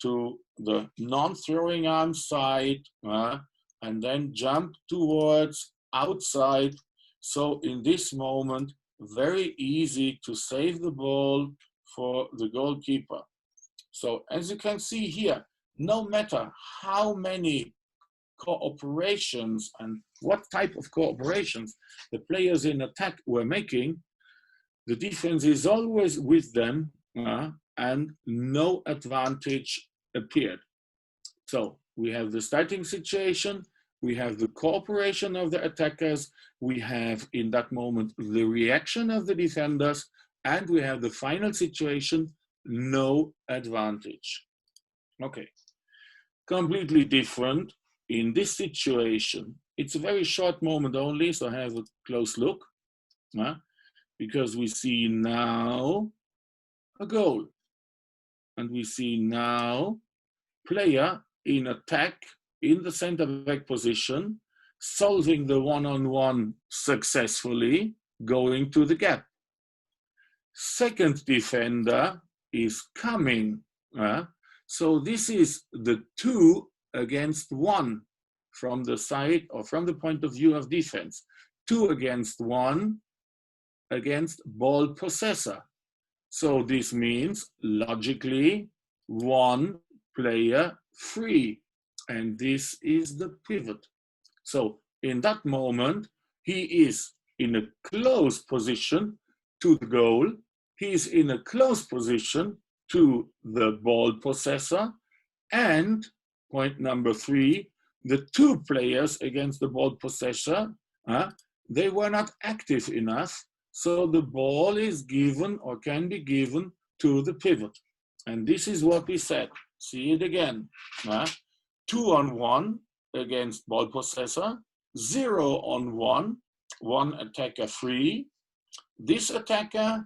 to the non-throwing arm side, and then jump towards outside. So in this moment, very easy to save the ball for the goalkeeper. So as you can see here, no matter how many cooperations and what type of cooperations the players in attack were making, the defense is always with them, and no advantage appeared. So we have the starting situation, we have the cooperation of the attackers, we have in that moment the reaction of the defenders, and we have the final situation, no advantage. Okay, completely different in this situation. It's a very short moment only, so have a close look, because we see now a goal. And we see now player in attack in the center back position, solving the one-on-one successfully, going to the gap. Second defender is coming. So this is the 2 against 1 from the side or from the point of view of defense. 2 against 1 against ball possessor. So this means logically 1 player free, and this is the pivot. So in that moment, he is in a close position to the goal. He is in a close position to the ball possessor. And point number 3, the 2 players against the ball possessor, they were not active enough. So the ball is given or can be given to the pivot. And this is what we said. See it again. 2-on-1 against ball possessor, 0-on-1, 1 attacker free. This attacker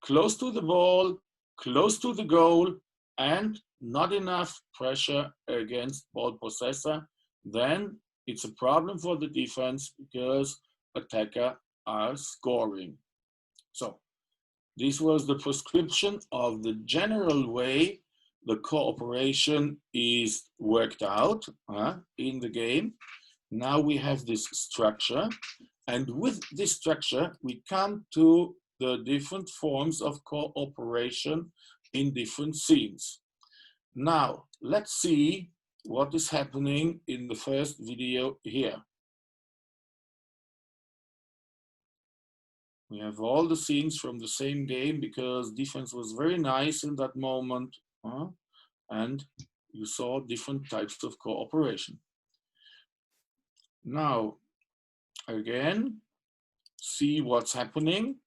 close to the ball, close to the goal, and not enough pressure against ball possessor. Then it's a problem for the defense because attacker are scoring. So this was the prescription of the general way the cooperation is worked out in the game. Now we have this structure, and with this structure, we come to the different forms of cooperation in different scenes. Now, let's see what is happening in the first video here. We have all the scenes from the same game because defense was very nice in that moment, and you saw different types of cooperation. Now, again, see what's happening.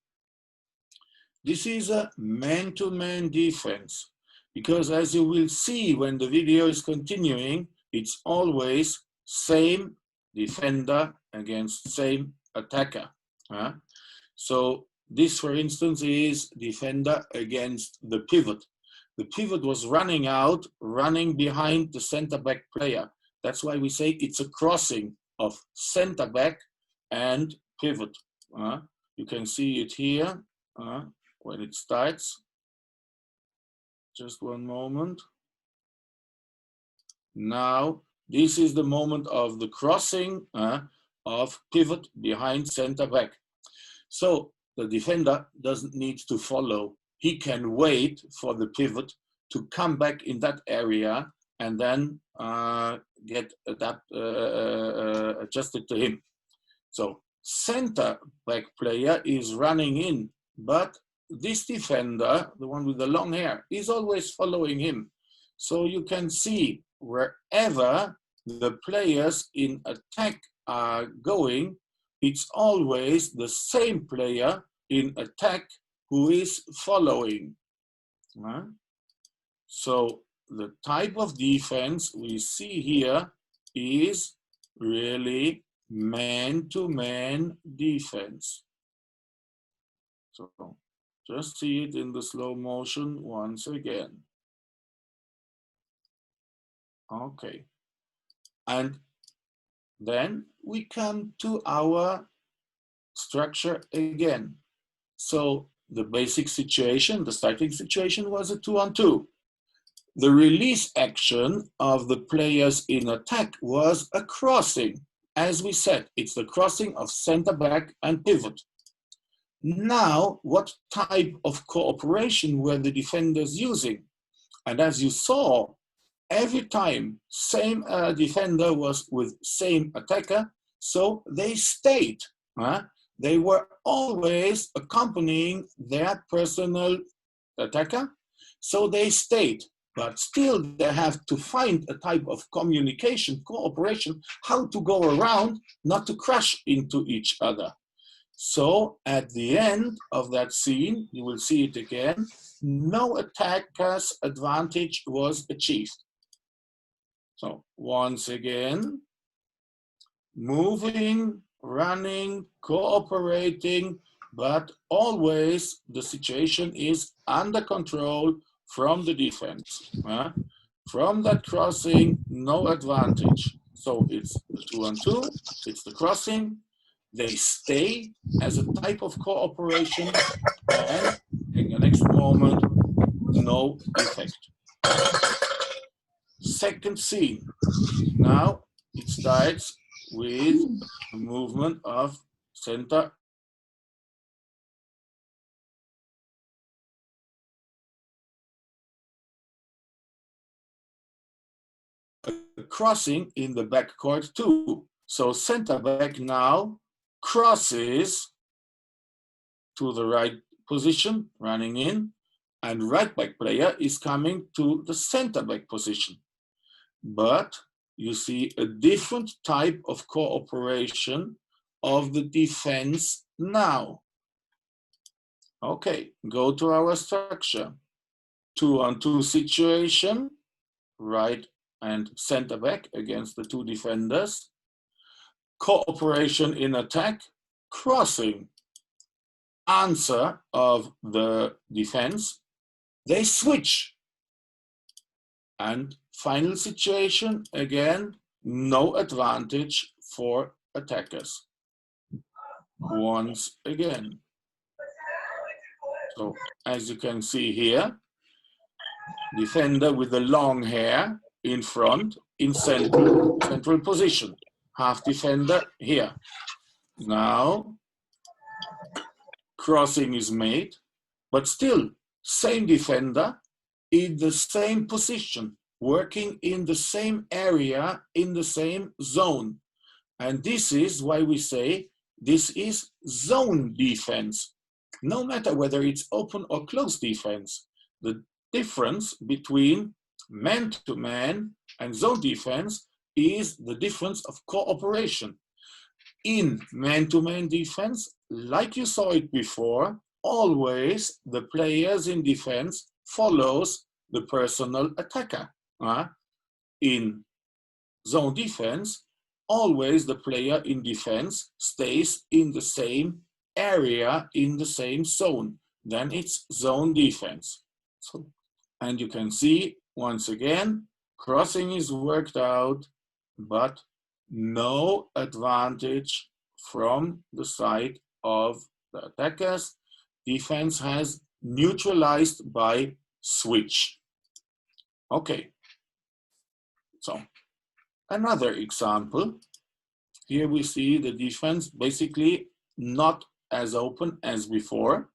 This is a man-to-man defense because as you will see when the video is continuing, it's always same defender against same attacker. So this, for instance, is defender against the pivot. The pivot was running out, running behind the center back player. That's why we say it's a crossing of center back and pivot. You can see it here when it starts. Just one moment. Now, this is the moment of the crossing of pivot behind center back. So the defender doesn't need to follow. He can wait for the pivot to come back in that area and then get adjusted to him. So center back player is running in, but this defender, the one with the long hair, is always following him. So you can see wherever the players in attack are going, it's always the same player in attack who is following. So the type of defense we see here is really man-to-man defense. So just see it in the slow motion once again. Okay. And then we come to our structure again. So the basic situation, the starting situation was a 2-on-2. The release action of the players in attack was a crossing. As we said, it's the crossing of center back and pivot. Now, what type of cooperation were the defenders using? And as you saw, every time same defender was with same attacker, so they stayed. They were always accompanying their personal attacker, so they stayed. But still, they have to find a type of communication, cooperation, how to go around, not to crash into each other. So at the end of that scene, you will see it again, no attacker's advantage was achieved. So once again, moving, running, cooperating, but always the situation is under control from the defense. From that crossing, no advantage. So it's the 2-on-2, it's the crossing, they stay as a type of cooperation, and in the next moment, no effect. Second scene. Now it starts with the movement of center crossing in the backcourt too. So center back now crosses to the right position, running in, and right back player is coming to the center back position. But you see a different type of cooperation of the defense now. Okay, go to our structure. 2-on-2 situation, right and center back against the two defenders. Cooperation in attack, crossing. Answer of the defense, they switch. And final situation, again, no advantage for attackers. Once again. So as you can see here, defender with the long hair in front, in central position. Half defender here. Now, crossing is made, but still same defender in the same position, working in the same area, in the same zone. And this is why we say this is zone defense. No matter whether it's open or closed defense, the difference between man-to-man and zone defense is the difference of cooperation. In man-to-man defense, like you saw it before, always the players in defense follows the personal attacker. In zone defense, always the player in defense stays in the same area, in the same zone. Then it's zone defense. So, and you can see, once again, crossing is worked out, but no advantage from the side of the attackers. Defense has neutralized by switch. Okay, so another example. Here we see the defense basically not as open as before.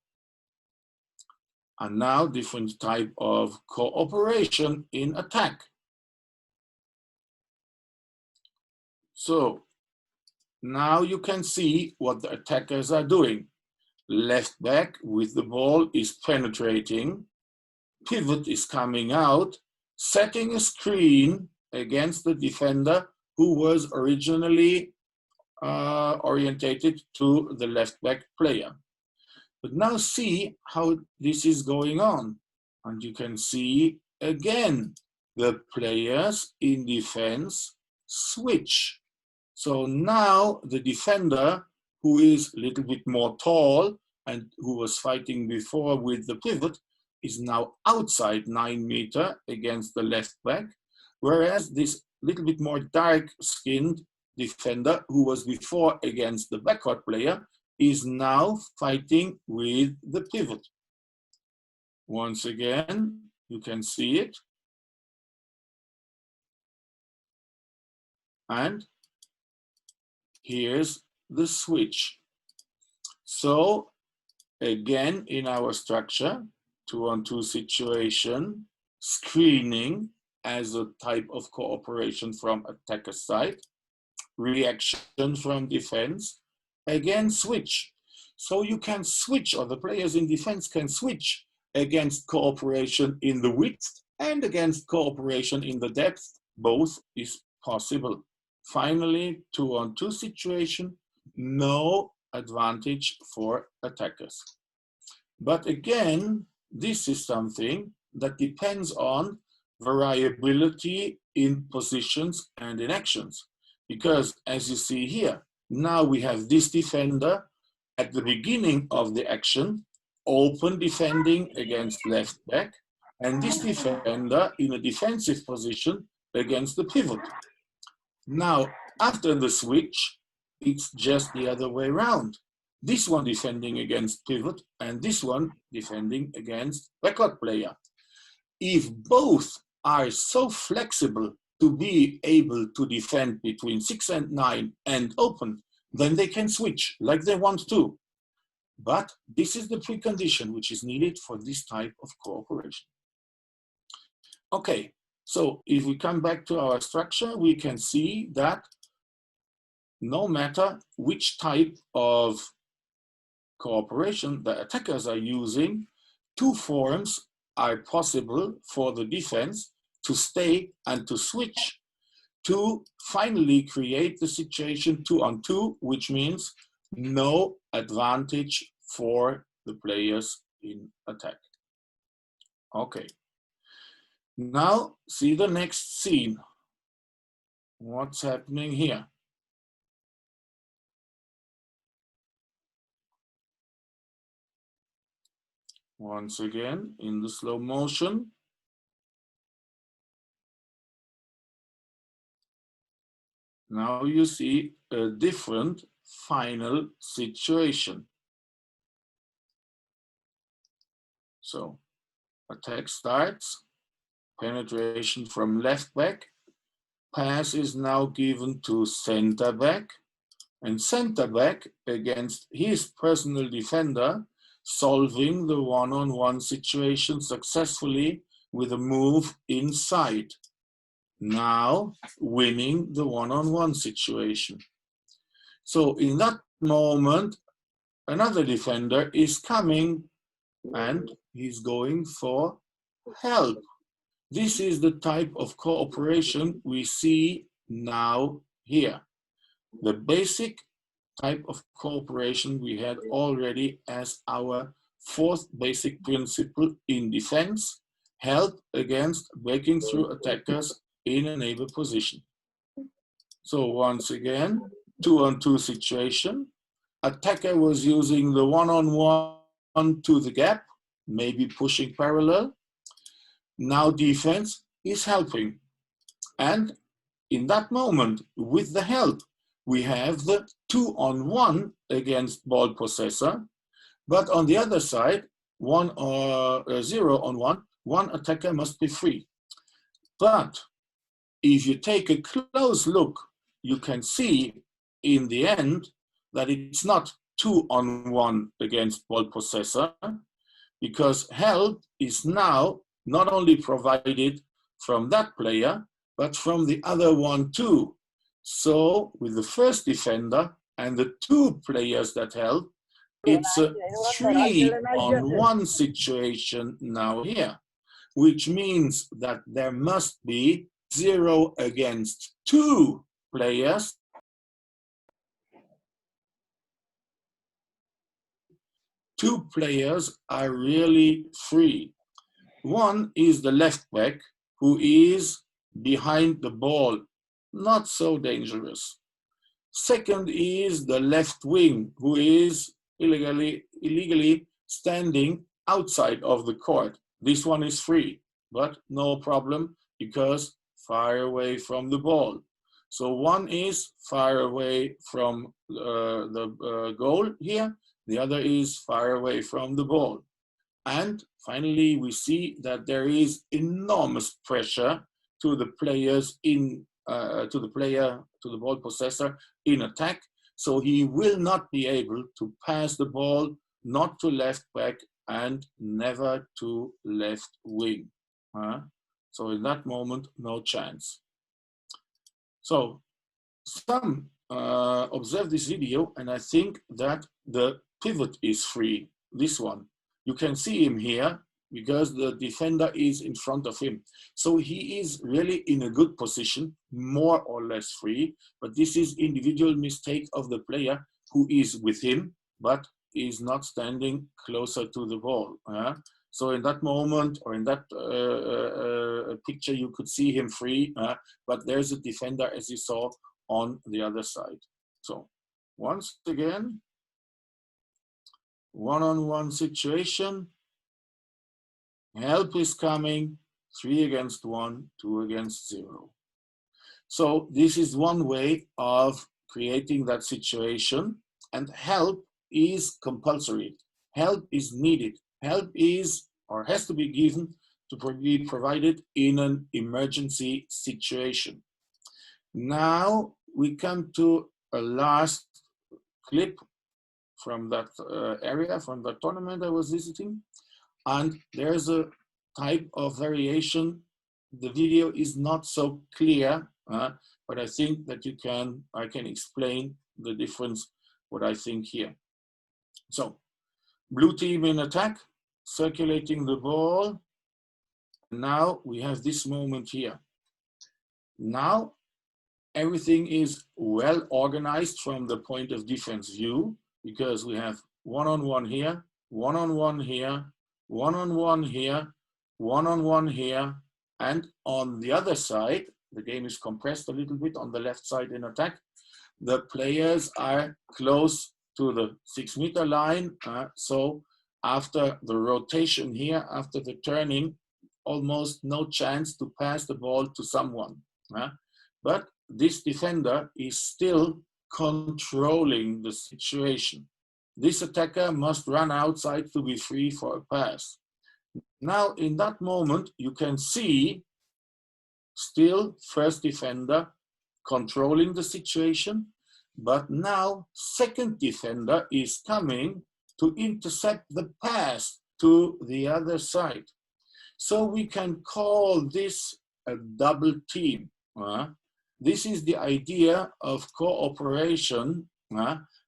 And now different type of cooperation in attack. So now you can see what the attackers are doing. Left back with the ball is penetrating. Pivot is coming out, setting a screen against the defender who was originally orientated to the left back player. But now see how this is going on. And you can see again the players in defense switch. So now the defender, who is a little bit more tall and who was fighting before with the pivot, is now outside 9 meters against the left back, whereas this little bit more dark-skinned defender, who was before against the backcourt player, is now fighting with the pivot. Once again, you can see it. And here's the switch. So again, in our structure, 2-on-2 situation, screening as a type of cooperation from attacker side, reaction from defense, again switch. So you can switch, or the players in defense can switch against cooperation in the width and against cooperation in the depth. Both is possible. Finally, 2-on-2 situation, no advantage for attackers. But again, this is something that depends on variability in positions and in actions. Because as you see here, now we have this defender at the beginning of the action, open defending against left back, and this defender in a defensive position against the pivot. Now, after the switch, it's just the other way around. This one defending against pivot and this one defending against backcourt player. If both are so flexible to be able to defend between 6 and 9 and open, then they can switch like they want to. But this is the precondition which is needed for this type of cooperation. Okay, so if we come back to our structure, we can see that no matter which type of cooperation the attackers are using, two forms are possible for the defense to stay and to switch to finally create the situation 2-on-2, which means no advantage for the players in attack. Okay. Now see the next scene. What's happening here? Once again, in the slow motion. Now you see a different final situation. So attack starts, penetration from left back, pass is now given to center back, and center back against his personal defender, solving the one-on-one situation successfully with a move inside. Now winning the one-on-one situation. So in that moment, another defender is coming and he's going for help. This is the type of cooperation we see now here. The basic type of cooperation we had already as our fourth basic principle in defense, help against breaking through attackers in a neighbor position. So once again, 2-on-2 situation. Attacker was using the one-on-one to the gap, maybe pushing parallel. Now defense is helping. And in that moment, with the help, we have the 2-on-1 against ball possessor. But on the other side, 1 or 0-on-1, one attacker must be free. But if you take a close look, you can see in the end that it's not 2-on-1 against ball possessor, because help is now not only provided from that player, but from the other one too. So with the first defender and the two players that help, it's a 3-on-1 situation now here, which means that there must be 0 against 2 players two players are really free. One is the left back, who is behind the ball, not so dangerous. Second is the left wing, who is illegally standing outside of the court. This one is free, but no problem because far away from the ball. So one is far away from the goal here, the other is far away from the ball. And finally, we see that there is enormous pressure to the players to the ball possessor in attack. So he will not be able to pass the ball, not to left back and never to left wing. So in that moment, no chance. So some observe this video and I think that the pivot is free, this one. You can see him here because the defender is in front of him. So he is really in a good position, more or less free, but this is individual mistake of the player who is with him, but is not standing closer to the ball. So in that moment, or in that picture, you could see him free, but there's a defender, as you saw, on the other side. So once again, one-on-one situation, help is coming, 3 against 1, 2 against 0. So this is one way of creating that situation, and help is compulsory. Help is needed. Help is or has to be given to be provided in an emergency situation. Now we come to a last clip from that area, from the tournament I was visiting. And there's a type of variation. The video is not so clear, but I think that I can explain the difference, what I think here. So, blue team in attack, circulating the ball. Now we have this moment here. Now everything is well organized from the point of defense view, because we have one-on-one here, one-on-one here, one-on-one here, one-on-one here, and on the other side, the game is compressed a little bit on the left side in attack. The players are close to the 6-meter line, so after the rotation here, after the turning, almost no chance to pass the ball to someone. But this defender is still controlling the situation. This attacker must run outside to be free for a pass. Now, in that moment, you can see still first defender controlling the situation, but now second defender is coming to intercept the pass to the other side. So we can call this a double team. This is the idea of cooperation,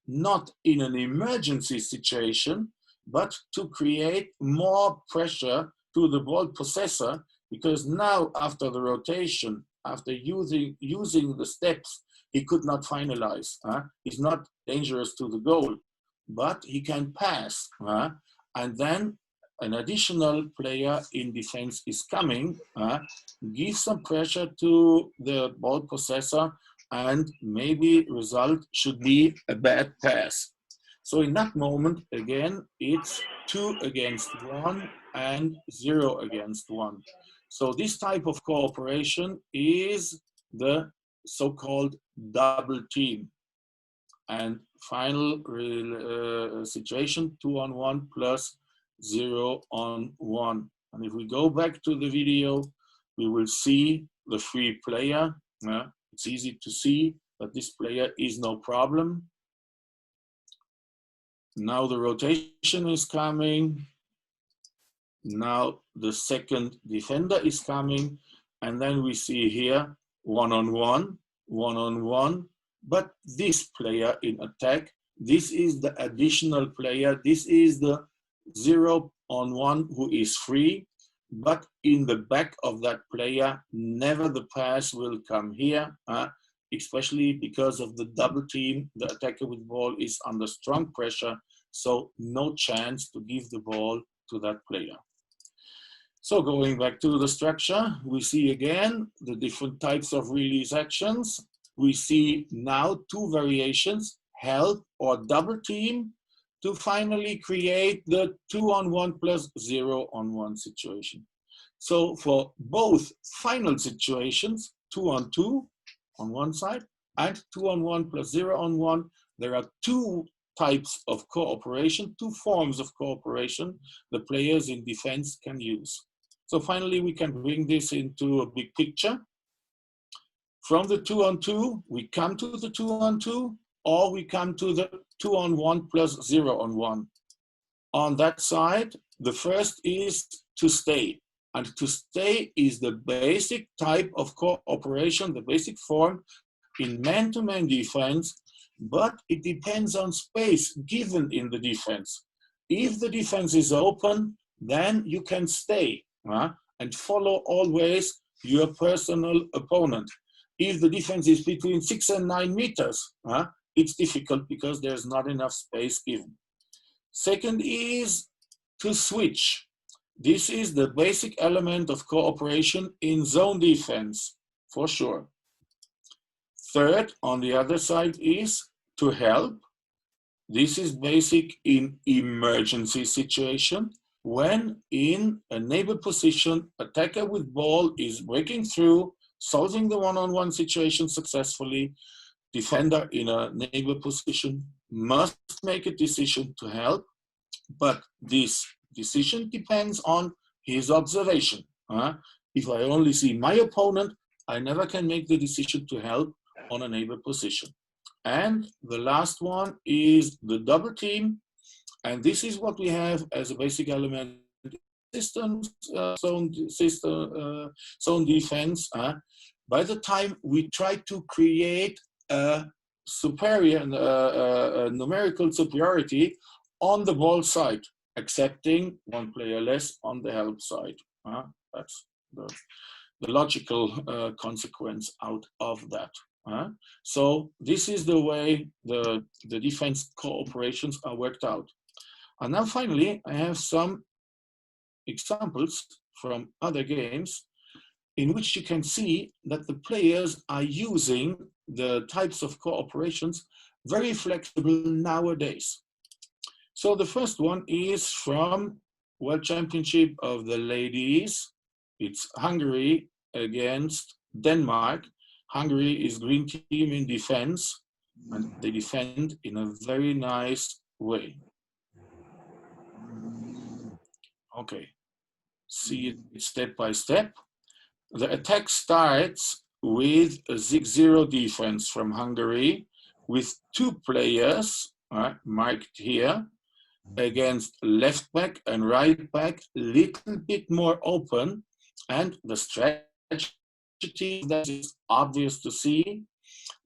not in an emergency situation, but to create more pressure to the ball possessor, because now after the rotation, after using the steps, he could not finalize. He's not dangerous to the goal, but he can pass. And then an additional player in defense is coming, give some pressure to the ball possessor, and maybe result should be a bad pass. So in that moment, again, it's 2 against 1 and 0 against 1. So this type of cooperation is the so-called double team. And final situation, 2-on-1 plus 0-on-1. And if we go back to the video, we will see the free player. It's easy to see that this player is no problem. Now the rotation is coming. Now the second defender is coming. And then we see here 1-on-1, 1-on-1. But this player in attack, this is the additional player. This is the 0-on-1 who is free. But in the back of that player, never the pass will come here, especially because of the double team. The attacker with ball is under strong pressure, so no chance to give the ball to that player. So going back to the structure, we see again the different types of release actions. We see now two variations, help or double team, to finally create the 2-on-1 plus 0-on-1 situation. So for both final situations, 2-on-2 on one side and 2-on-1 plus 0-on-1, there are two types of cooperation, two forms of cooperation the players in defense can use. So finally, we can bring this into a big picture. From the 2-on-2, we come to the 2-on-2, or we come to the 2-on-1 plus 0-on-1. On that side, the first is to stay. And to stay is the basic type of cooperation, the basic form in man-to-man defense, but it depends on space given in the defense. If the defense is open, then you can stay and follow always your personal opponent. If the defense is between 6 and 9 meters, it's difficult because there's not enough space given. Second is to switch. This is the basic element of cooperation in zone defense, for sure. Third, on the other side, is to help. This is basic in emergency situation. When in a neighbor position, attacker with ball is breaking through, solving the one-on-one situation successfully, defender in a neighbor position must make a decision to help, but this decision depends on his observation. If I only see my opponent, I never can make the decision to help on a neighbor position. And the last one is the double team. And this is what we have as a basic element systems, zone defense. By the time we try to create a superior, a numerical superiority on the ball side, accepting one player less on the help side. That's the logical consequence out of that. So this is the way the defense cooperations are worked out. And now finally, I have some examples from other games in which you can see that the players are using the types of cooperations very flexible nowadays. So the first one is from World Championship of the Ladies. It's Hungary against Denmark. Hungary is green team in defense, and they defend in a very nice way. Okay, see it step by step. The attack starts with a 6-0 defense from Hungary with two players marked here against left back and right back, little bit more open, and the strategy that is obvious to see,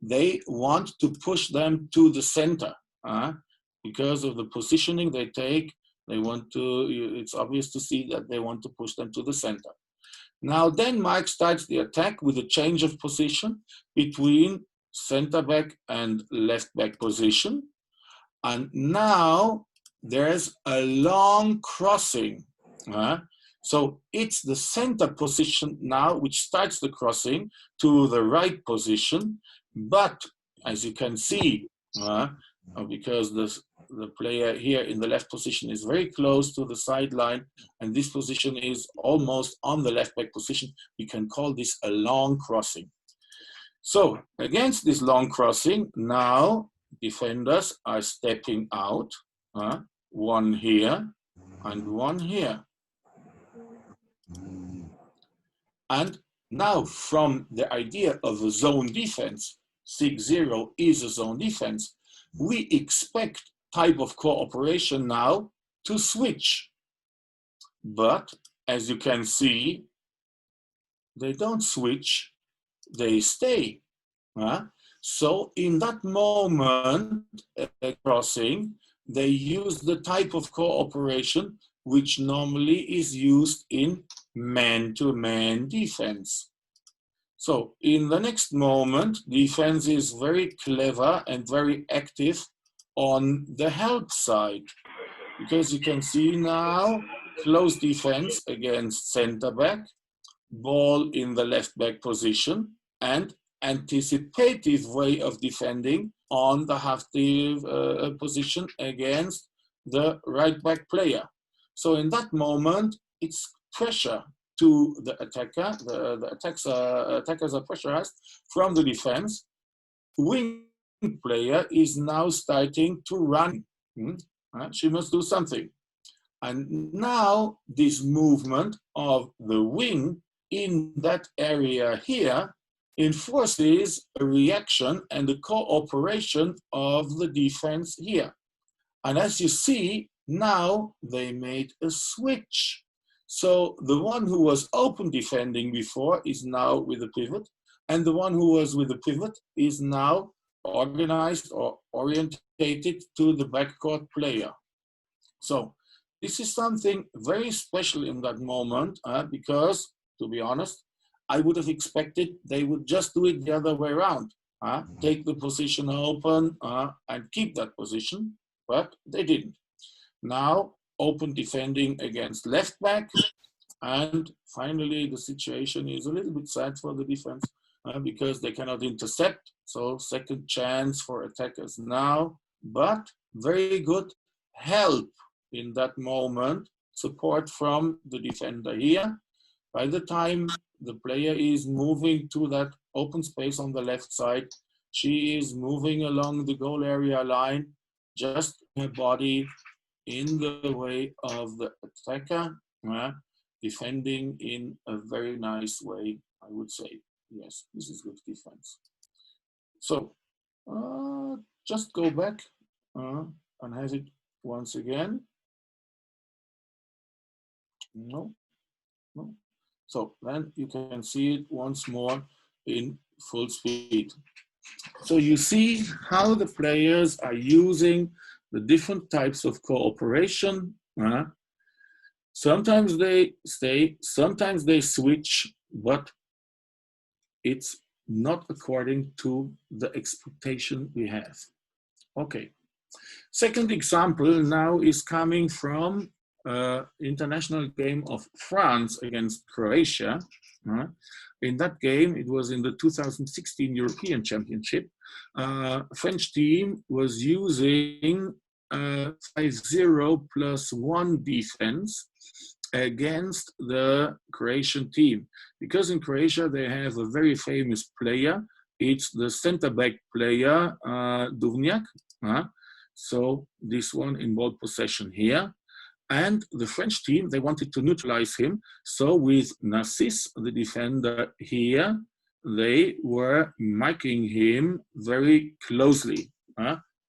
they want to push them to the center because of the positioning they take. They want to, it's obvious to see that they want to push them to the center. Now Denmark starts the attack with a change of position between center back and left back position. And now there's a long crossing. So it's the center position now which starts the crossing to the right position. But as you can see, because the player here in the left position is very close to the sideline, and this position is almost on the left back position, we can call this a long crossing. So against this long crossing, now defenders are stepping out, one here and one here. And now from the idea of a zone defense, 6-0 is a zone defense, we expect type of cooperation now to switch. But as you can see, they don't switch, they stay. So in that moment, crossing, they use the type of cooperation which normally is used in man-to-man defense. So in the next moment, defense is very clever and very active on the help side, because you can see now close defense against center back, ball in the left back position, and anticipative way of defending on the half position against the right back player. So in that moment, it's pressure to the attacker. The attackers are pressurized from the defense. Wing player is now starting to run. She must do something. And now this movement of the wing in that area here enforces a reaction and a cooperation of the defense here. And as you see, now they made a switch. So the one who was open defending before is now with a pivot, and the one who was with a pivot is now organized or orientated to the backcourt player. So this is something very special in that moment, because, to be honest, I would have expected they would just do it the other way around. Take the position open and keep that position, but they didn't. Now, open defending against left back, and finally the situation is a little bit sad for the defense because they cannot intercept. So second chance for attackers now, but very good help in that moment, support from the defender here. By the time the player is moving to that open space on the left side, she is moving along the goal area line, just her body in the way of the attacker, defending in a very nice way, I would say. Yes, this is good defense. So just go back and have it once again. No. So then you can see it once more in full speed. So you see how the players are using the different types of cooperation. Sometimes they stay, sometimes they switch, but it's not according to the expectation we have. Okay. Second example now is coming from international game of France against Croatia. In that game, it was in the 2016 European Championship. French team was using 5-0+1 defense against the Croatian team, because in Croatia they have a very famous player. It's the center back player Duvnjak. So this one in ball possession here. And the French team, they wanted to neutralize him. So with Narcisse, the defender here, they were marking him very closely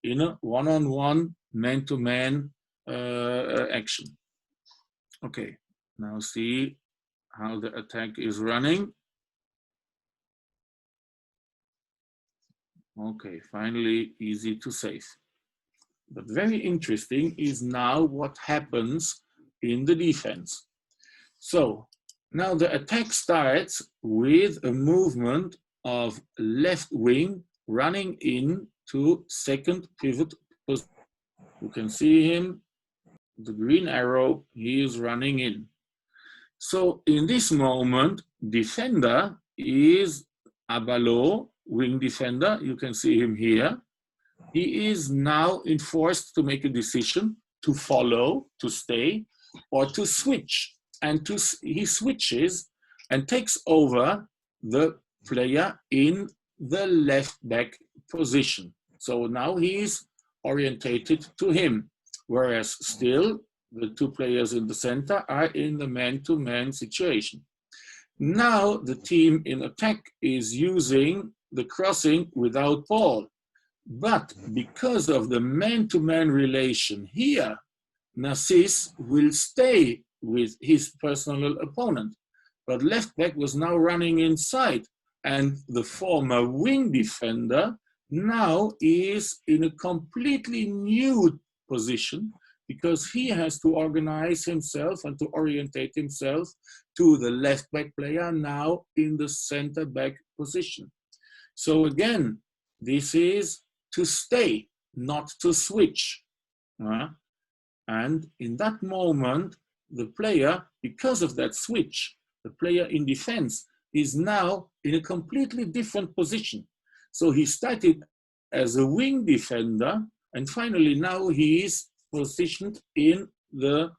in a one-on-one, man-to-man action. Okay, now see how the attack is running. Okay, finally easy to save. But very interesting is now what happens in the defense. So now the attack starts with a movement of left wing running in to second pivot position. You can see him, the green arrow, he is running in. So in this moment, defender is Abalo, wing defender. You can see him here. He is now enforced to make a decision to follow, to stay, or to switch. And he switches and takes over the player in the left back position. So now he is orientated to him, whereas still the two players in the center are in the man-to-man situation. Now the team in attack is using the crossing without ball. But because of the man-to-man relation here, Narcisse will stay with his personal opponent. But left back was now running inside, and the former wing defender now is in a completely new position because he has to organize himself and to orientate himself to the left back player now in the center back position. So again, this is to stay. not to switch. And in that moment, the player, because of that switch, the player in defense is now in a completely different position. So he started as a wing defender, and finally now he is positioned in the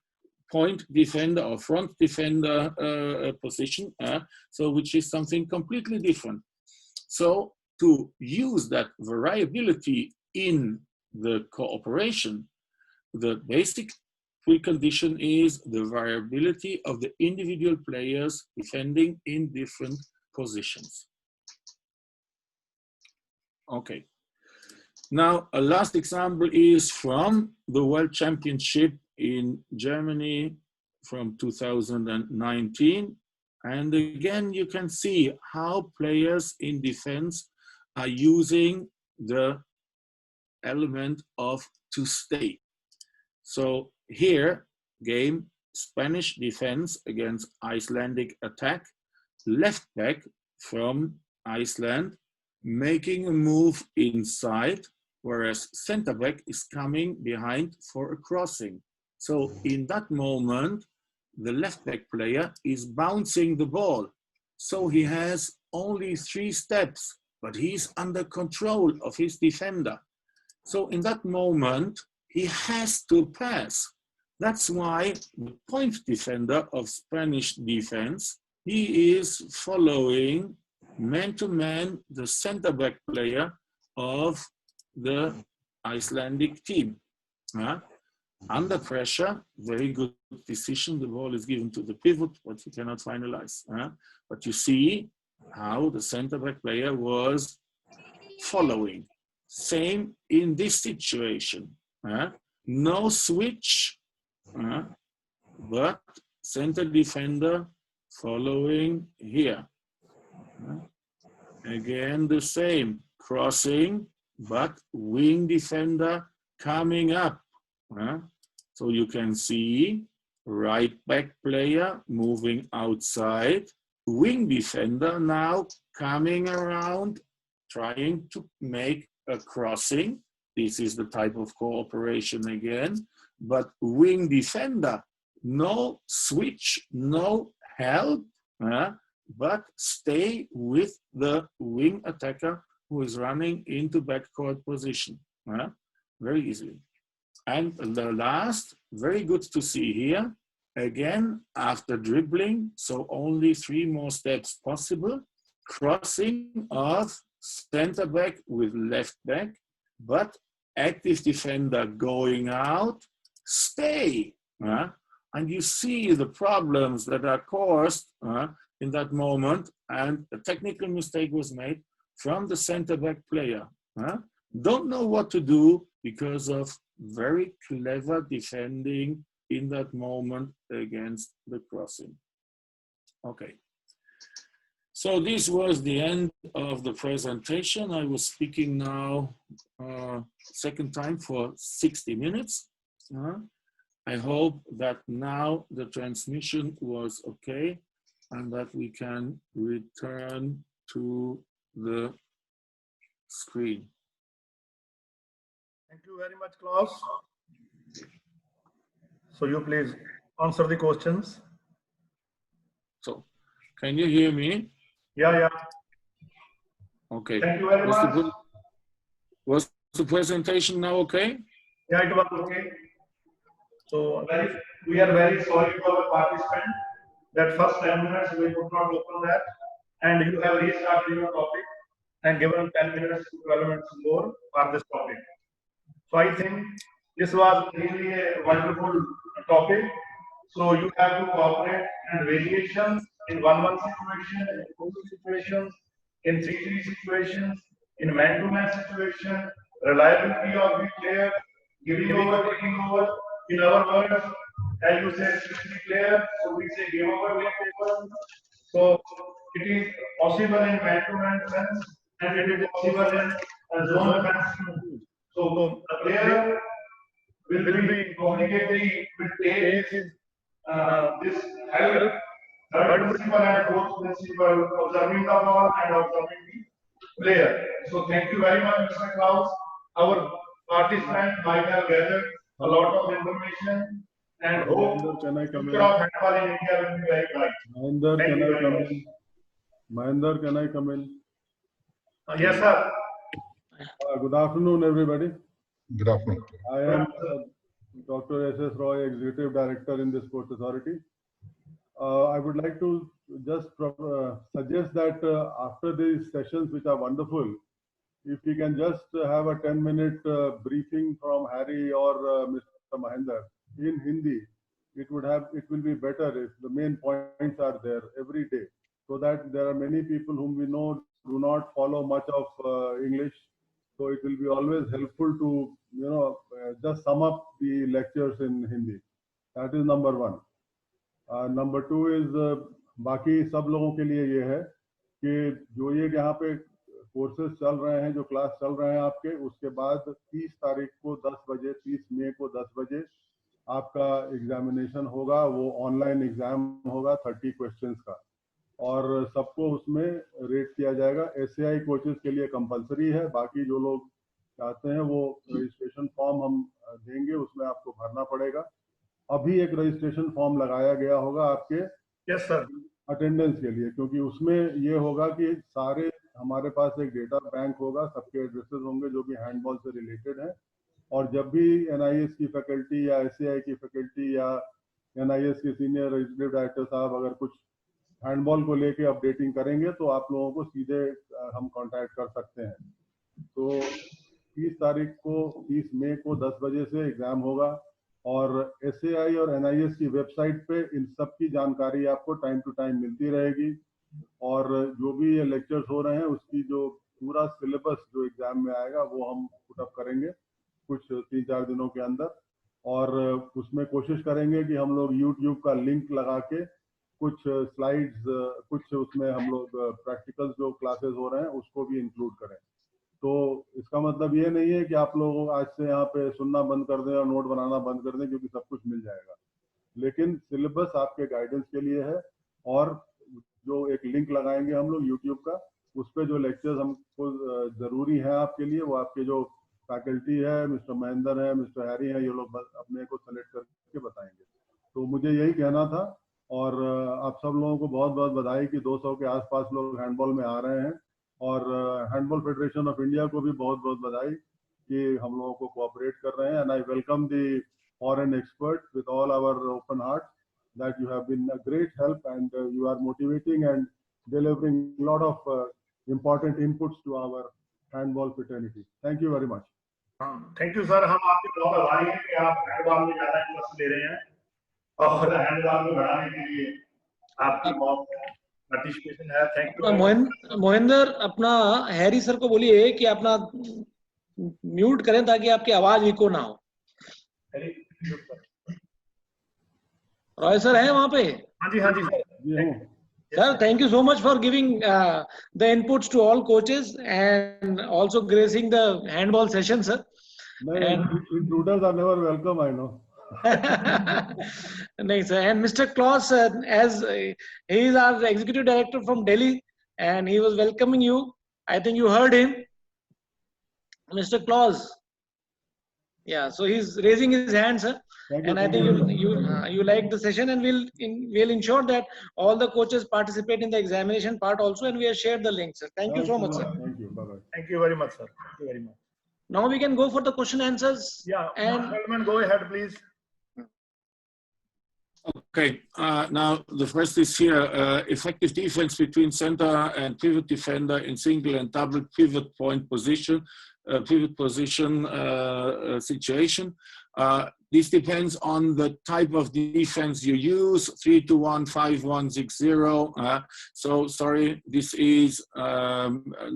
point defender or front defender position, so which is something completely different. So to use that variability in the cooperation, the basic precondition is the variability of the individual players defending in different positions. Okay. Now, a last example is from the World Championship in Germany from 2019. And again, you can see how players in defense are using the element of to stay. So here, game, Spanish defense against Icelandic attack, left back from Iceland, making a move inside, whereas center back is coming behind for a crossing. So in that moment, the left back player is bouncing the ball. So he has only 3 steps, but he's under control of his defender. So in that moment, he has to pass. That's why the point defender of Spanish defense, he is following man-to-man the center-back player of the Icelandic team. Under pressure, very good decision. The ball is given to the pivot, but he cannot finalize. But you see how the center-back player was following. Same in this situation. No switch, but center defender following here. Again, the same, crossing, but wing defender coming up. So you can see right back player moving outside, wing defender now coming around, trying to make a crossing. This is the type of cooperation again, but wing defender, no switch, no help, but stay with the wing attacker who is running into backcourt position, very easily. And the last, very good to see here, again, after dribbling, so only 3 more steps possible, crossing of center back with left back, but active defender going out, stay. And you see the problems that are caused in that moment, and a technical mistake was made from the center back player. Don't know what to do because of very clever defending in that moment against the crossing. Okay. So this was the end of the presentation. I was speaking now second time for 60 minutes. I hope that now the transmission was okay and that we can return to the screen. Thank you very much, Klaus. So you please answer the questions. So, can you hear me? Yeah. Okay. Thank you very much. Was the presentation now okay? Yeah, it was okay. So we are very sorry to our participant that first 10 minutes we could not open that, and you have restarted your topic and given 10 minutes to 12 minutes more for this topic. So I think this was really a wonderful topic. So you have to cooperate and variations in 1-1 situation, in 2-2 situations, in 3-3 situations, in man-to-man situation, reliability of the player, giving over, taking over. In our words, as you said, 60 players, so we say give over, take over. So it is possible in man-to-man defense, and it is possible in zone defense too. So the player will be obligatory will take this help, third principle and fourth principle, observing the ball and observing the player. So thank you very much, Mr. Klaus. Our participants might have gathered a lot of information and hope Can I come future in? of handball in India will be very bright. Mahinder, Thank can you I very come much. in? Mahinder, can I come in? Yes, sir. Good afternoon, everybody. Good afternoon. I am Dr. S.S. Roy, Executive Director in the Sports Authority. I would like to just suggest that after these sessions, which are wonderful, if we can just have a 10-minute briefing from Harry or Mr. Mahinder in Hindi, it will be better if the main points are there every day, so that there are many people whom we know do not follow much of English. So it will be always helpful to just sum up the lectures in Hindi. That is number one. Number two is बाकी सब लोगों के लिए ये है कि जो ये यहाँ पे कोर्सेज चल रहे हैं, जो क्लास चल रहे हैं आपके, उसके बाद 30 तारीख को 10 बजे, 30 मई को 10 बजे आपका एग्जामिनेशन होगा। वो ऑनलाइन एग्जाम होगा 30 क्वेश्चंस का, और सबको उसमें रेट किया जाएगा। एसएआई कोचेस के लिए कंपलसरी है, बाकी जो लोग चाहते हैं वो रजिस्ट्रेशन फॉर्म हम देंगे, उसमें आपको भरना पड़ेगा। अभी एक रजिस्ट्रेशन फॉर्म लगाया गया होगा आपके यस सर अटेंडेंस के लिए, क्योंकि उसमें ये होगा कि सारे हमारे पास एक डेटा बैंक होगा, सबके एड्रेसेस होंगे जो भी हैंडबॉल से रिलेटेड है, और जब भी एनआईएस की फैकल्टी या एसएआई की फैकल्टी या एनआईएस के सीनियर एग्जीक्यूटिव डायरेक्टर साहब अगर कुछ हैंडबॉल को लेके अपडेटिंग करेंगे तो आप लोगों को सीधे हम कांटेक्ट कर सकते हैं। तो 30 तारीख को 30 मई को 10 बजे से एग्जाम होगा, और एसएआई और एनआईएस की वेबसाइट पे इन सब की जानकारी आपको टाइम टू टाइम मिलती रहेगी, और जो भी ये लेक्चर्स हो रहे हैं उसकी जो पूरा सिलेबस जो एग्जाम में आएगा वो हम पुटअप करेंगे कुछ 3-4 दिनों के अंदर, और उसमें कोशिश करेंगे कि हम लोग यूट्यूब का लिंक लगा के कुछ स्लाइड्स, कुछ उसमें हम लोग प्रैक्टिकल्स जो क्लासेस हो रहे हैं उसको भी इंक्लूड करें। तो इसका मतलब ये नहीं है कि आप लोग आज से यहाँ पे सुनना बंद कर दें और नोट बनाना बंद कर दें, क्योंकि सब कुछ मिल जाएगा, लेकिन सिलेबस आपके गाइडेंस के लिए है। और जो एक लिंक लगाएंगे हम लोग यूट्यूब का, उस पर जो लेक्चर्स हमको जरूरी है आपके लिए, वो आपके जो फैकल्टी है, मिस्टर महेंद्र है, मिस्टर हैरी है, ये लोग अपने को सेलेक्ट करके बताएंगे। तो मुझे यही कहना था, और आप सब लोगों को बहुत बहुत बधाई कि 200 के आसपास लोग हैंडबॉल में आ रहे हैं, और हैंडबॉल फेडरेशन ऑफ इंडिया को भी बहुत बहुत बधाई कि हम लोगों को कोऑपरेट कर रहे हैं। And I welcome the foreign expert with all our open heart that you have been a great help, and you are motivating and delivering lot of important inputs to our handball fraternity. Thank you very much. Thank you sir. हम आपके बहुत आभारी हैं कि आप handball में ज्यादा interest ले रहे हैं, और हैंडबॉल को बढ़ाने के लिए आपकी पार्टिसिपेशन है। Thank you. मोहिंदर, अपना हैरी सर को बोलिए कि अपना म्यूट करें ताकि आपकी आवाज इको ना हो। रॉय सर है वहां पे? हाँ जी सर। जी हूँ। Sir, thank you so much for giving the inputs to all coaches and also gracing the handball session, sir. And intruders are never welcome, I know. Nice, sir. And Mr. Klaus, as he is our executive director from Delhi, and he was welcoming you. I think you heard him, Mr. Klaus. Yeah, so he's raising his hand, sir. And I think you like the session, and we'll ensure that all the coaches participate in the examination part also, and we have shared the link, sir. Thank you so much, sir. Thank you. Bye bye. Thank you very much, sir. Thank you very much. Now we can go for the question answers. Yeah, and gentlemen, go ahead, please. Okay, now the first is here, effective defense between center and pivot defender in single and double pivot point position, situation. This depends on the type of defense you use, 3-2-1, 5-1, 6-0. So sorry, this is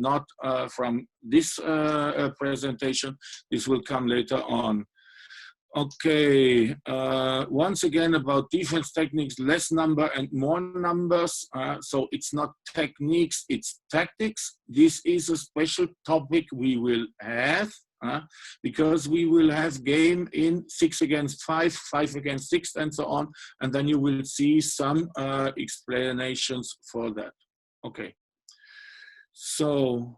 not from this presentation. This will come later on. Okay, once again about defense techniques, less number and more numbers. So it's not techniques, it's tactics. This is a special topic we will have because we will have game in 6 against 5, 5 against 6, and so on. And then you will see some explanations for that. Okay, so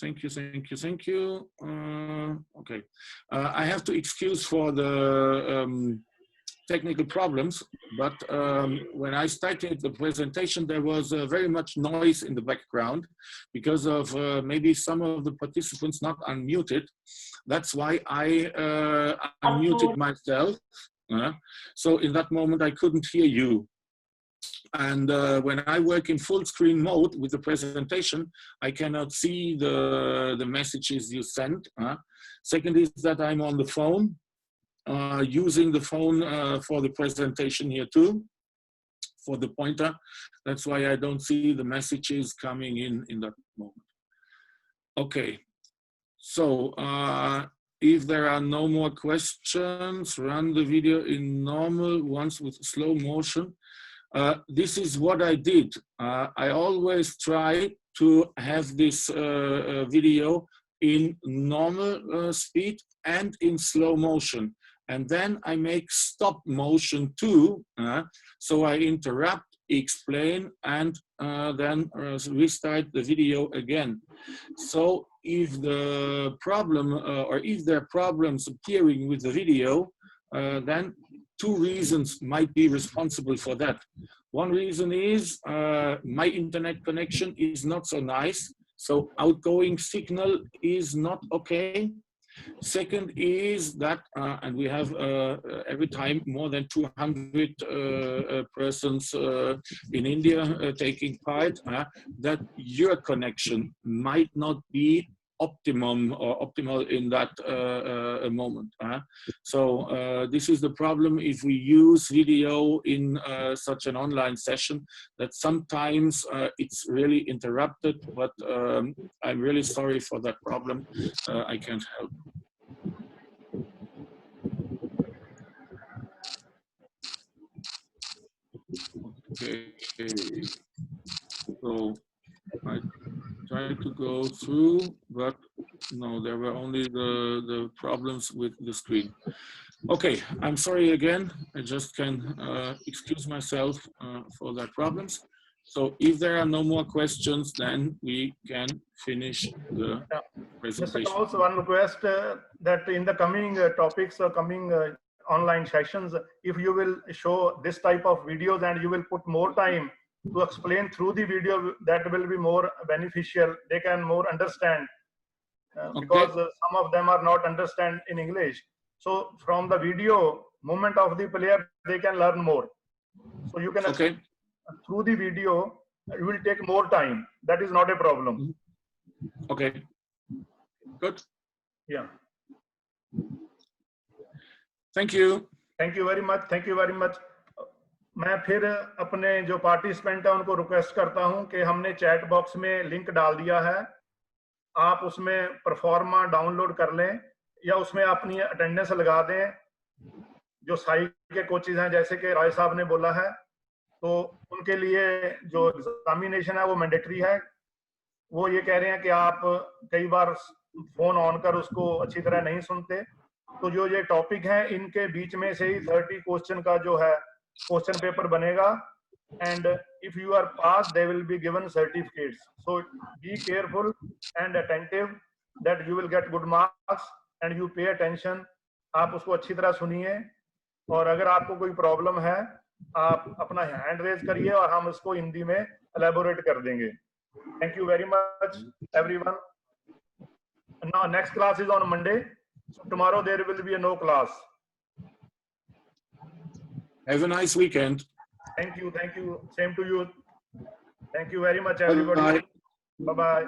thank you. Okay. I have to excuse for the technical problems, but when I started the presentation, there was very much noise in the background because of maybe some of the participants not unmuted. That's why I unmuted myself. So in that moment, I couldn't hear you. And when I work in full screen mode with the presentation, I cannot see the messages you sent. Second is that I'm on the phone, using the phone for the presentation here too, for the pointer. That's why I don't see the messages coming in that moment. Okay, so if there are no more questions, run the video in normal once with slow motion. This is what I did. I always try to have this video in normal speed and in slow motion. And then I make stop motion too. So I interrupt, explain, and then restart the video again. So if the problem or if there are problems appearing with the video, then two reasons might be responsible for that. One reason is my internet connection is not so nice, so outgoing signal is not okay. Second is that, and we have every time more than 200 persons in India taking part, that your connection might not be optimum or optimal in that moment. So this is the problem if we use video in such an online session, that sometimes it's really interrupted, but I'm really sorry for that problem. I can't help. Okay, so I tried to go through, but no, there were only the problems with the screen. Okay, I'm sorry again. I just can excuse myself for that problems. So if there are no more questions, then we can finish the presentation. Mr. Also, one request that in the coming topics or coming online sessions, if you will show this type of videos and you will put more time to explain through the video, that will be more beneficial. They can more understand because some of them are not understand in English. So from the video movement of the player, they can learn more. So you can through the video, it will take more time. That is not a problem. Okay. Good. Yeah. Thank you. Thank you very much. Thank you very much. मैं फिर अपने जो participant है उनको request करता हूं कि हमने चैट बॉक्स में लिंक डाल दिया है, आप उसमें परफॉर्मा डाउनलोड कर लें या उसमें अपनी अटेंडेंस लगा दें। जो साई के कोचेज हैं, जैसे कि राय साहब ने बोला है, तो उनके लिए जो एग्जामिनेशन है वो मैंडेटरी है। वो ये कह रहे हैं कि आप कई बार फोन ऑन कर उसको अच्छी तरह नहीं सुनते, तो जो ये टॉपिक है इनके बीच में से ही 30 क्वेश्चन का जो है क्वेश्चन पेपर बनेगा, and if you are pass they will be given certificates. So be careful and attentive that you will get good marks and you pay attention. आप उसको अच्छी तरह सुनिए, और अगर आपको कोई प्रॉब्लम है आप अपना हैंड रेज करिए और हम उसको हिंदी में एलैबोरेट कर देंगे। Thank you very much everyone. Now next class is on Monday, so tomorrow there will be no class. Have a nice weekend. Thank you, same to you. Thank you very much everybody. Bye bye.